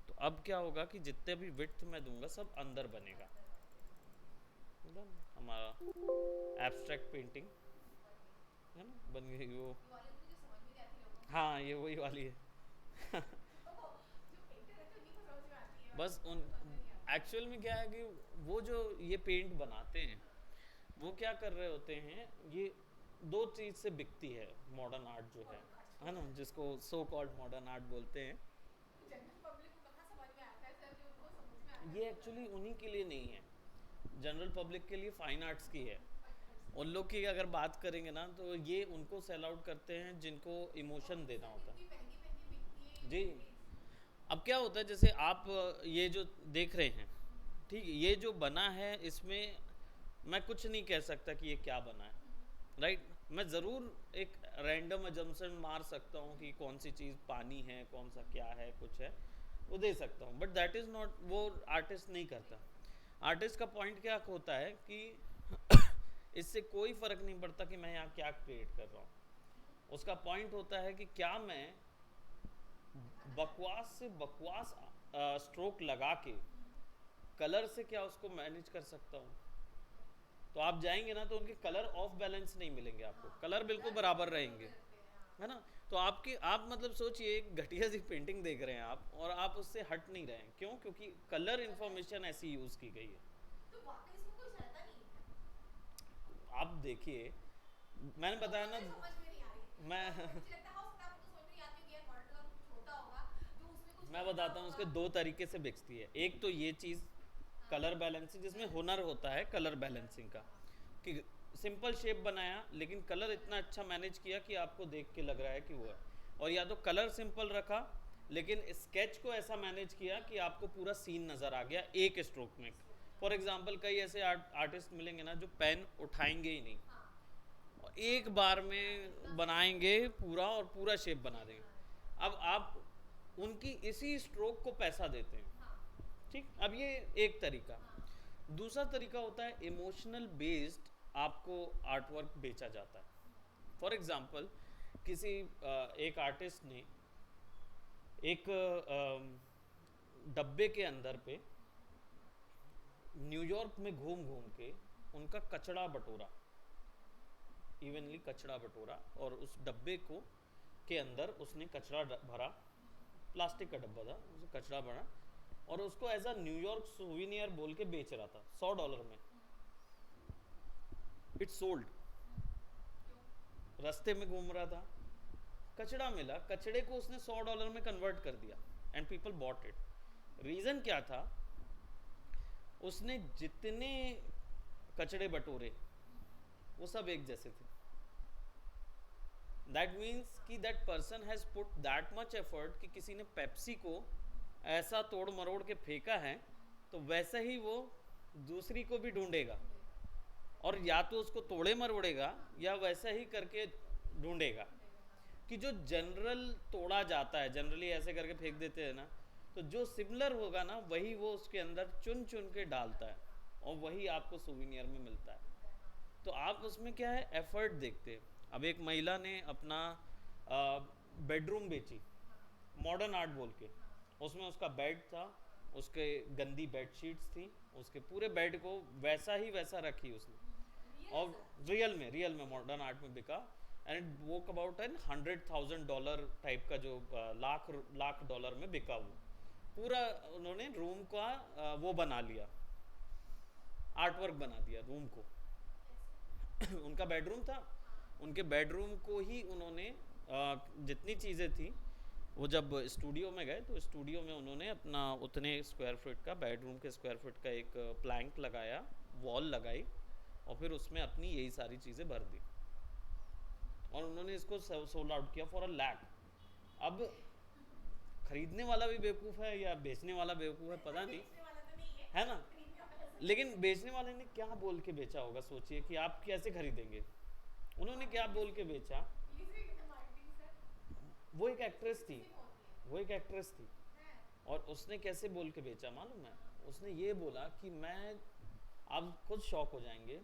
तो अब क्या होगा कि जितने भी विड्थ मैं दूंगा सब अंदर बनेगा, हमारा एब्स्ट्रैक्ट पेंटिंग है ना बन गई वो। हाँ ये वही वाली है बस उन एक्चुअल में क्या है कि वो जो ये पेंट बनाते हैं वो क्या कर रहे होते हैं, ये दो चीज़ से बिकती है मॉडर्न आर्ट जो है ना, जिसको सो कॉल्ड मॉडर्न आर्ट बोलते हैं, ये एक्चुअली उन्हीं के लिए नहीं है, जनरल पब्लिक के लिए फाइन आर्ट्स की है। उन लोग की अगर बात करेंगे ना तो ये उनको सेल आउट करते हैं जिनको इमोशन देना होता है जी। अब क्या होता है, जैसे आप ये जो देख रहे हैं, ठीक, ये जो बना है इसमें मैं कुछ नहीं कह सकता कि ये क्या बना है राइट, मैं ज़रूर एक रैंडम अजम्पशन मार सकता हूँ कि कौन सी चीज़ पानी है, कौन सा क्या है, कुछ है वो दे सकता हूँ, बट दैट इज़ नॉट, वो आर्टिस्ट नहीं करता। आर्टिस्ट का पॉइंट क्या होता है कि इससे कोई फ़र्क नहीं पड़ता कि मैं यहाँ क्या क्रिएट कर रहा हूँ, उसका पॉइंट होता है कि क्या मैं बकवास से बकवास स्ट्रोक लगा के कलर से क्या उसको मैनेज कर सकता हूँ, तो आप जाएंगे ना तो उनके कलर ऑफ बैलेंस नहीं मिलेंगे आपको, कलर बिल्कुल बराबर रहेंगे, है ना। तो आप मतलब सोचिए एक घटिया सी पेंटिंग देख रहे हैं आप और आप उससे हट नहीं रहे हैं, क्यों? क्योंकि कलर इन्फॉर्मेशन ऐसी यूज़ की गई है। आप देखिए, मैंने बताया ना, मैं मैं बताता हूँ उसके दो तरीके से बिकती है, एक तो ये चीज़ कलर बैलेंसिंग, जिसमें हुनर होता है कलर बैलेंसिंग का, कि सिंपल शेप बनाया लेकिन कलर इतना अच्छा मैनेज किया कि आपको देख के लग रहा है कि वो है, और या तो कलर सिंपल रखा लेकिन स्केच को ऐसा मैनेज किया कि आपको पूरा सीन नज़र आ गया एक स्ट्रोक में। फॉर एग्जांपल कई ऐसे आर्टिस्ट मिलेंगे ना जो पेन उठाएंगे ही नहीं, एक बार में बनाएंगे पूरा और पूरा शेप बना देंगे। अब आप उनकी इसी स्ट्रोक को पैसा देते हैं, ठीक। अब ये एक तरीका। दूसरा तरीका होता है इमोशनल बेस्ड, आपको आर्ट वर्क बेचा जाता है। फॉर एग्जांपल किसी एक आर्टिस्ट ने एक डब्बे के अंदर पे न्यूयॉर्क में घूम घूम के उनका कचड़ा बटोरा, इवनली कचड़ा बटोरा, और उस डब्बे को के अंदर उसने कचरा भरा, प्लास्टिक का डब्बा था, उसने कचरा भरा और उसको एज अ न्यूयॉर्क सोविनियर बोल के बेच रहा था $100 में। It's sold. रास्ते में घूम रहा था, कचड़ा मिला, कचड़े को उसने $100 में कन्वर्ट कर दिया and people bought it. Reason क्या था? उसने जितने कचड़े बटोरे वो सब एक जैसे थे। दैट मीन्स कि that person has put that much effort कि किसी ने पेप्सी को ऐसा तोड़ मरोड़ के फेंका है तो वैसा ही वो दूसरी को भी ढूंढेगा, और या तो उसको तोड़े मरोड़ेगा या वैसा ही करके ढूंढेगा। कि जो जनरल तोड़ा जाता है, जनरली ऐसे करके फेंक देते हैं ना, तो जो सिमिलर होगा ना वही वो उसके अंदर चुन चुन के डालता है और वही आपको सुविनियर में मिलता है। तो आप उसमें क्या है, एफर्ट देखते हैं। अब एक महिला ने अपना बेडरूम बेची, मॉडर्न आर्ट बोल के। उसमें उसका बेड था, उसके गंदी बेडशीट्स थी, उसके पूरे बेड को वैसा ही वैसा रखी उसने, और रियल में मॉडर्न आर्ट में बिका। And it woke about $100,000 type का, जो लाख डॉलर में बिका। वो पूरा उन्होंने रूम का वो बना लिया, आर्ट वर्क बना दिया रूम को। उनका बेडरूम था, उनके बेडरूम को ही उन्होंने जितनी चीज़ें थी, वो जब स्टूडियो में गए तो स्टूडियो में उन्होंने अपना उतने स्क्वायर फीट का, बेडरूम के स्क्वायर फीट का एक प्लैंक लगाया, वॉल लगाई, और फिर उसमें अपनी यही सारी चीज़ें भर दी और उन्होंने इसको सोल्ड आउट किया फॉर $1,00,000। अब खरीदने वाला भी बेवकूफ़ है या बेचने वाला बेवकूफ़ है पता नहीं, है ना। लेकिन बेचने वाले ने क्या बोल के बेचा होगा, सोचिए कि आप कैसे खरीदेंगे। उन्होंने क्या बोल के बेचा? वो एक एक्ट्रेस थी, और उसने कैसे बोल के बेचा मालूम है? उसने ये बोला कि मैं, आप खुद शॉक हो जाएंगे,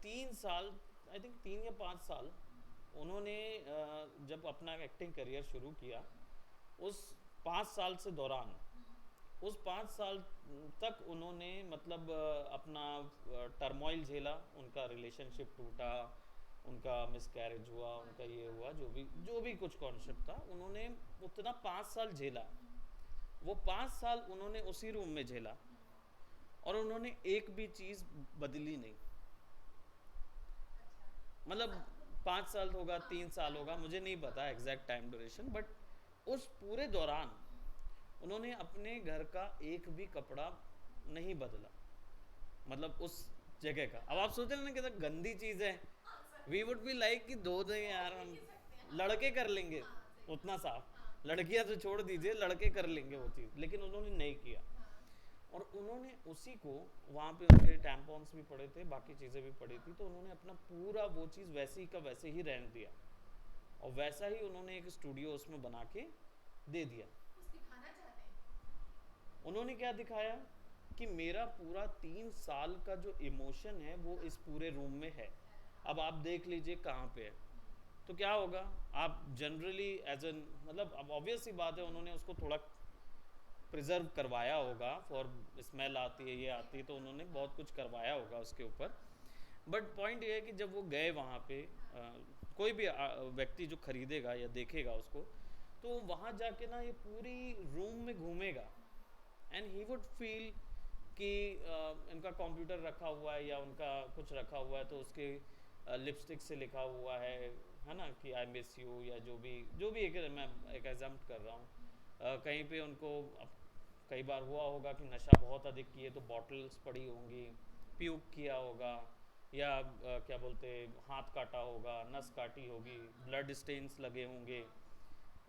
3 साल, आई थिंक 3 या 5 साल उन्होंने जब अपना एक्टिंग करियर शुरू किया, उस 5 साल से दौरान, उस 5 साल तक उन्होंने मतलब अपना टर्मोइल झेला, उनका रिलेशनशिप टूटा, उनका मिसकैरेज हुआ, उनका ये हुआ, जो भी कुछ कॉन्सेप्ट था, उन्होंने उतना 5 साल झेला। वो 5 साल उन्होंने उसी रूम में झेला और उन्होंने एक भी चीज़ बदली नहीं। मतलब 5 साल होगा, 3 साल होगा, मुझे नहीं पता एग्जैक्ट टाइम ड्यूरेशन, बट उस पूरे दौरान उन्होंने अपने घर का एक भी कपड़ा नहीं बदला, मतलब उस जगह का। अब आप सोच रहे हैं ना कितना गंदी चीज़ है। वी वुड बी लाइक कि धो दें यार, हम लड़के कर लेंगे उतना साफ, लड़कियां तो छोड़ दीजिए, लड़के कर लेंगे वो चीज़, लेकिन उन्होंने नहीं किया। और उन्होंने उसी को, वहाँ पे उनके टैम्पॉन्स भी पड़े थे, बाकी चीज़ें भी पड़ी थी, तो उन्होंने अपना पूरा वो चीज़ वैसे ही का वैसे ही रहने दिया और वैसा ही उन्होंने एक स्टूडियो उसमें बना के दे दिया। उन्होंने क्या दिखाया कि मेरा पूरा 3 साल का जो इमोशन है वो इस पूरे रूम में है, अब आप देख लीजिए कहाँ पे है। तो क्या होगा, आप जनरली एज एन, मतलब अब ऑब्वियस सी बात है, उन्होंने उसको थोड़ा प्रिजर्व करवाया होगा, फॉर स्मेल आती है, ये आती है, तो उन्होंने बहुत कुछ करवाया होगा उसके ऊपर। बट पॉइंट ये है कि जब वो गए वहाँ पे, कोई भी व्यक्ति जो खरीदेगा या देखेगा उसको, तो वहाँ जाके ना ये पूरी रूम में घूमेगा एंड ही वुड फील कि इनका कंप्यूटर रखा हुआ है या उनका कुछ रखा हुआ है, तो उसके लिपस्टिक से लिखा हुआ है ना, कि आई मिस यू, या जो भी एक, मैं एक एग्जाम्पल कर रहा हूँ। कहीं पे उनको कई बार हुआ होगा कि नशा बहुत अधिक किए, तो बॉटल्स पड़ी होंगी, प्यूक किया होगा, या क्या बोलते, हाथ काटा होगा, नस काटी होगी, ब्लड स्टेन्स लगे होंगे,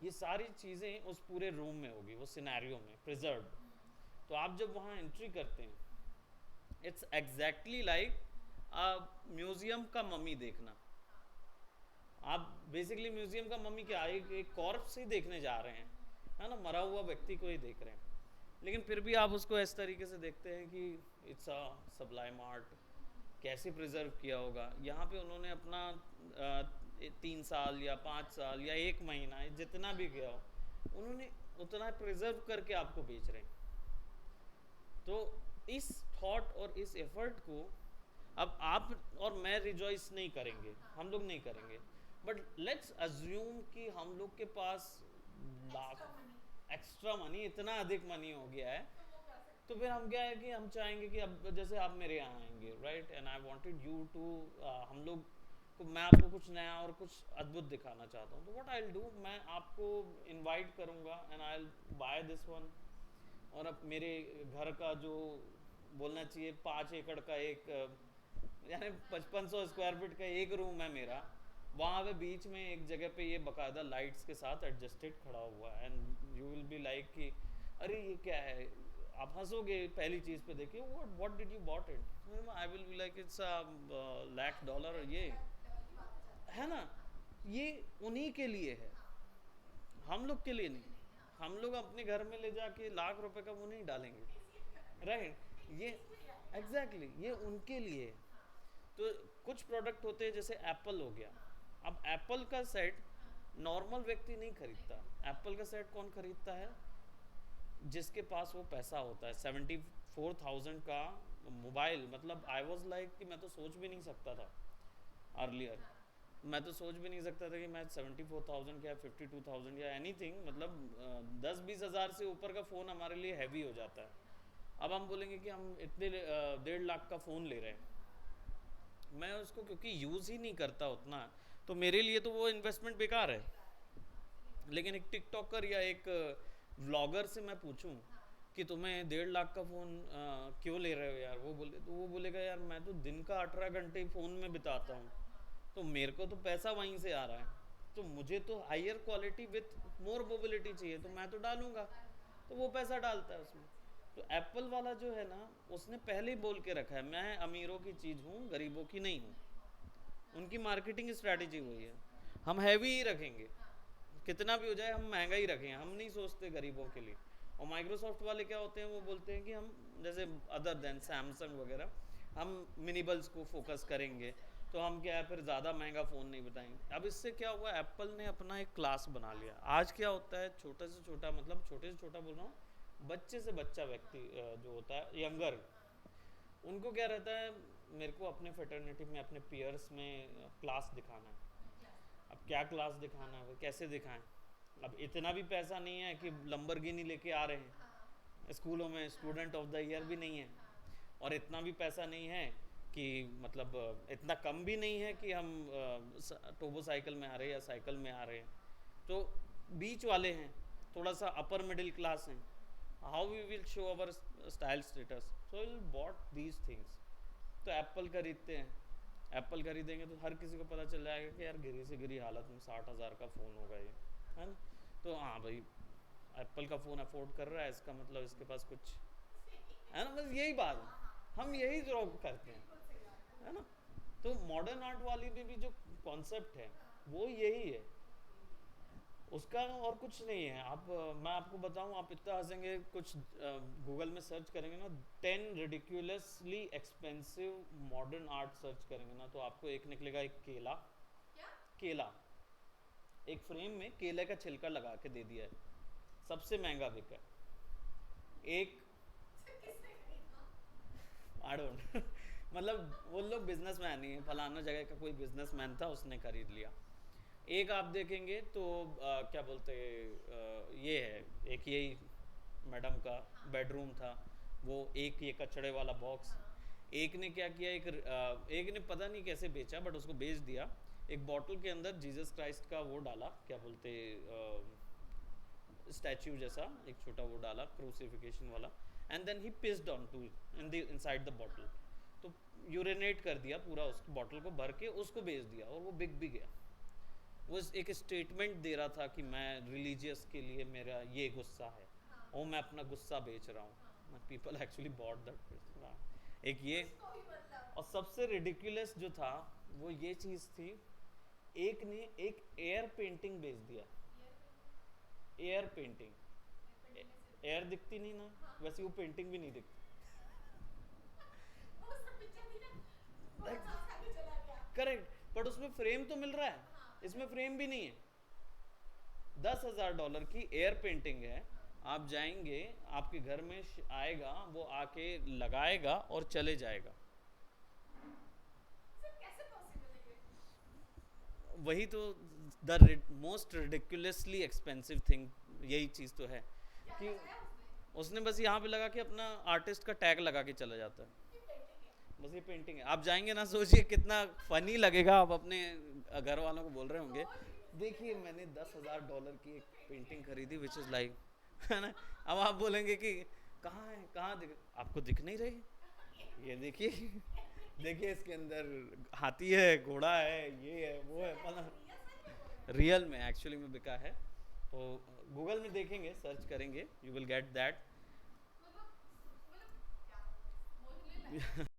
ये सारी चीज़ें उस पूरे रूम में होगी, वो सिनेरियो में प्रिजर्व। तो आप जब वहाँ एंट्री करते हैं, इट्स एग्जैक्टली लाइक म्यूजियम का मम्मी देखना, आप बेसिकली म्यूजियम का मम्मी क्या, एक कॉर्प्स ही देखने जा रहे हैं, है ना, मरा हुआ व्यक्ति को ही देख रहे हैं। लेकिन फिर भी आप उसको इस तरीके से देखते हैं कि इट्स अ सब्लाइम आर्ट, कैसे प्रिजर्व किया होगा। यहाँ पे उन्होंने अपना 3 साल या 5 साल या 1 महीना जितना भी गया हो, उन्होंने उतना प्रिजर्व करके आपको बेच रहे हैं। तो इस थॉट और इस एफर्ट को अब आप और मैं रिजॉइस नहीं करेंगे, हम लोग नहीं करेंगे, बट लेट्स अज्यूम कि हम लोग के पास लाख एक्स्ट्रा मनी, इतना अधिक मनी हो गया है, तो फिर हम क्या है कि हम चाहेंगे कि अब जैसे आप मेरे यहाँ आएंगे, right, and I wanted you to, हम लोग को, मैं आपको कुछ नया और कुछ अद्भुत दिखाना चाहता हूँ, तो व्हाट आई विल डू, मैं आपको इनवाइट करूँगा and I will by this one. और अब मेरे घर का जो बोलना चाहिए 5 एकड़ का एक यानी 5500 स्क्वायर फीट का एक रूम है मेरा, वहाँ पे बीच में एक जगह पे ये बाकायदा लाइट्स के साथ एडजस्टेड खड़ा हुआ है, and you will be like कि अरे ये क्या है, आप हंसोगे पहली चीज़ पे देखिए, what did you bought it, I will be like it's $1,00,000, ये है ना, ये उन्हीं के लिए है, हम लोग के लिए नहीं। हम लोग अपने घर में ले जाके ₹1,00,000 का वो नहीं डालेंगे, राइट, ये एग्जैक्टली ये उनके लिए है। तो कुछ प्रोडक्ट होते हैं जैसे एप्पल हो गया, अब एप्पल का सेट नॉर्मल व्यक्ति नहीं खरीदता, एप्पल का सेट कौन खरीदता है, जिसके पास वो पैसा होता है। 74,000 का मोबाइल, मतलब आई वॉज लाइक कि मैं तो सोच भी नहीं सकता था अर्लियर, मैं तो सोच भी नहीं सकता था कि मैं 74,000 या 52,000 या एनीथिंग, मतलब 10-20 हज़ार से ऊपर का फ़ोन हमारे लिए हैवी हो जाता है। अब हम बोलेंगे कि हम इतने 1.5 लाख का फ़ोन ले रहे हैं, मैं उसको क्योंकि यूज़ ही नहीं करता उतना, तो मेरे लिए तो वो इन्वेस्टमेंट बेकार है। लेकिन एक टिकटॉकर या एक व्लॉगर से मैं पूछूं कि तुम्हें 1.5 लाख का फ़ोन क्यों ले रहे हो यार, वो बोलेगा यार मैं तो दिन का 18 घंटे फ़ोन में बिताता हूँ, तो मेरे को तो पैसा वहीं से आ रहा है, तो मुझे तो higher quality with more mobility चाहिए, तो मैं तो डालूंगा, तो वो पैसा डालता है उसमें। तो एप्पल वाला जो है ना, उसने पहले ही बोल के रखा है मैं अमीरों की चीज़ हूँ, गरीबों की नहीं हूँ। उनकी मार्केटिंग स्ट्रैटेजी वही है, हम हैवी ही रखेंगे, कितना भी हो जाए हम महंगा ही रखेंगे, हम नहीं सोचते गरीबों के लिए। और माइक्रोसॉफ्ट वाले क्या होते हैं, वो बोलते हैं कि हम जैसे अदर देन सैमसंग वगैरह, हम मिनिबल्स को फोकस करेंगे, तो हम क्या है फिर ज़्यादा महंगा फ़ोन नहीं बताएंगे। अब इससे क्या हुआ, एप्पल ने अपना एक क्लास बना लिया। आज क्या होता है, छोटे से छोटा, मतलब छोटे से छोटा बोल रहा हूँ, बच्चे से बच्चा व्यक्ति जो होता है यंगर, उनको क्या रहता है, मेरे को अपने फेटर्निटी में, अपने पियर्स में क्लास दिखाना है। अब क्या क्लास दिखाना है, कैसे दिखाएं, अब इतना भी पैसा नहीं है कि लंबरगिनी लेके आ रहे हैं स्कूलों में, स्टूडेंट ऑफ द ईयर भी नहीं है, और इतना भी पैसा नहीं है कि मतलब इतना कम भी नहीं है कि हम टोबो साइकिल में आ रहे हैं या साइकिल में आ रहे हैं, तो बीच वाले हैं, थोड़ा सा अपर मिडिल क्लास हैं। How we will show our style status, so will bought these things. तो एप्पल खरीदते हैं, एप्पल खरीदेंगे तो हर किसी को पता चल जाएगा कि यार गिरी से गिरी हालत में 60,000 का फ़ोन होगा ये, है ना, तो हाँ भाई एप्पल का फ़ोन अफोर्ड कर रहा है, इसका मतलब इसके पास कुछ है ना, बस यही बात है, हम यही जॉब करते हैं, है ना। तो मॉडर्न आर्ट वाली में भी जो कॉन्सेप्ट है वो यही है, उसका और कुछ नहीं है। आप मैं आपको बताऊं, आप इतना हंसेंगे, कुछ गूगल में सर्च करेंगे ना, 10 ridiculously expensive modern art search करेंगे ना, तो आपको एक निकलेगा, एक केला, क्या? केला, एक फ्रेम में केले का छिलका लगा के दे दिया है, सबसे महंगा बिका है। एक किसने खरीदा? आई डोंट मतलब वो लोग बिजनेसमैन नहीं है, फलाना जगह का कोई बिजनेसमैन था, उसने खरीद लिया। एक आप देखेंगे तो क्या बोलते ये है, एक यही मैडम का बेडरूम था, वो एक ये कचड़े वाला बॉक्स। एक ने क्या किया, एक ने पता नहीं कैसे बेचा, बट उसको बेच दिया। एक बॉटल के अंदर जीसस क्राइस्ट का वो डाला, क्या बोलते स्टैच्यू जैसा एक छोटा वो डाला, क्रूसिफिकेशन वाला, and then he pissed on to in the inside the bottle, तो यूरिनेट कर दिया पूरा, उस बॉटल को भर के उसको बेच दिया, और वो बिक भी गया। वो एक स्टेटमेंट दे रहा था कि मैं रिलीजियस के लिए मेरा ये गुस्सा है, और मैं अपना गुस्सा बेच रहा हूँ। People actually bought that. एक ये, उसको भी मतलब और सबसे रिडिकुलस जो था वो ये चीज़ थी, एक ने एक एयर पेंटिंग बेच दिया। एयर पेंटिंग, एयर दिखती नहीं ना, वैसे वो पेंटिंग भी नहीं दिखती। वो सब पिक्चर थी ना, बहुत साल आगे चला गया। करेक्ट, बट उसमें फ्रेम तो मिल रहा है, हाँ, इसमें फ्रेम भी नहीं है। $10,000 की एयर पेंटिंग है, आप जाएंगे, आपके घर में आएगा, वो आके लगाएगा और चले जाएगा। सर कैसे पॉसिबल है ये? वही तो the most ridiculously expensive thing, यही चीज़ तो है क्या कि लगाया उसने? उसने बस यहाँ पे लगा के अपना आर्टिस्ट का टैग लगा के चला जाता है। ये पेंटिंग है। बस ये पेंटिंग है, आप जाएंगे ना, सोचिए कितना फनी लगेगा। आप अपने घर वालों को बोल रहे होंगे, देखिए मैंने $10,000 की एक पेंटिंग खरीदी विच इज़ लाइक, है ना। अब आप बोलेंगे कि कहाँ है, कहाँ दिख, आपको दिख नहीं रही, ये देखिए, देखिए इसके अंदर हाथी है, घोड़ा है, ये है, वो है, फला। रियल में एक्चुअली में बिका है, तो गूगल में देखेंगे, सर्च करेंगे, यू विल गेट दैट। मतलब क्या बोलूं? मुझे लग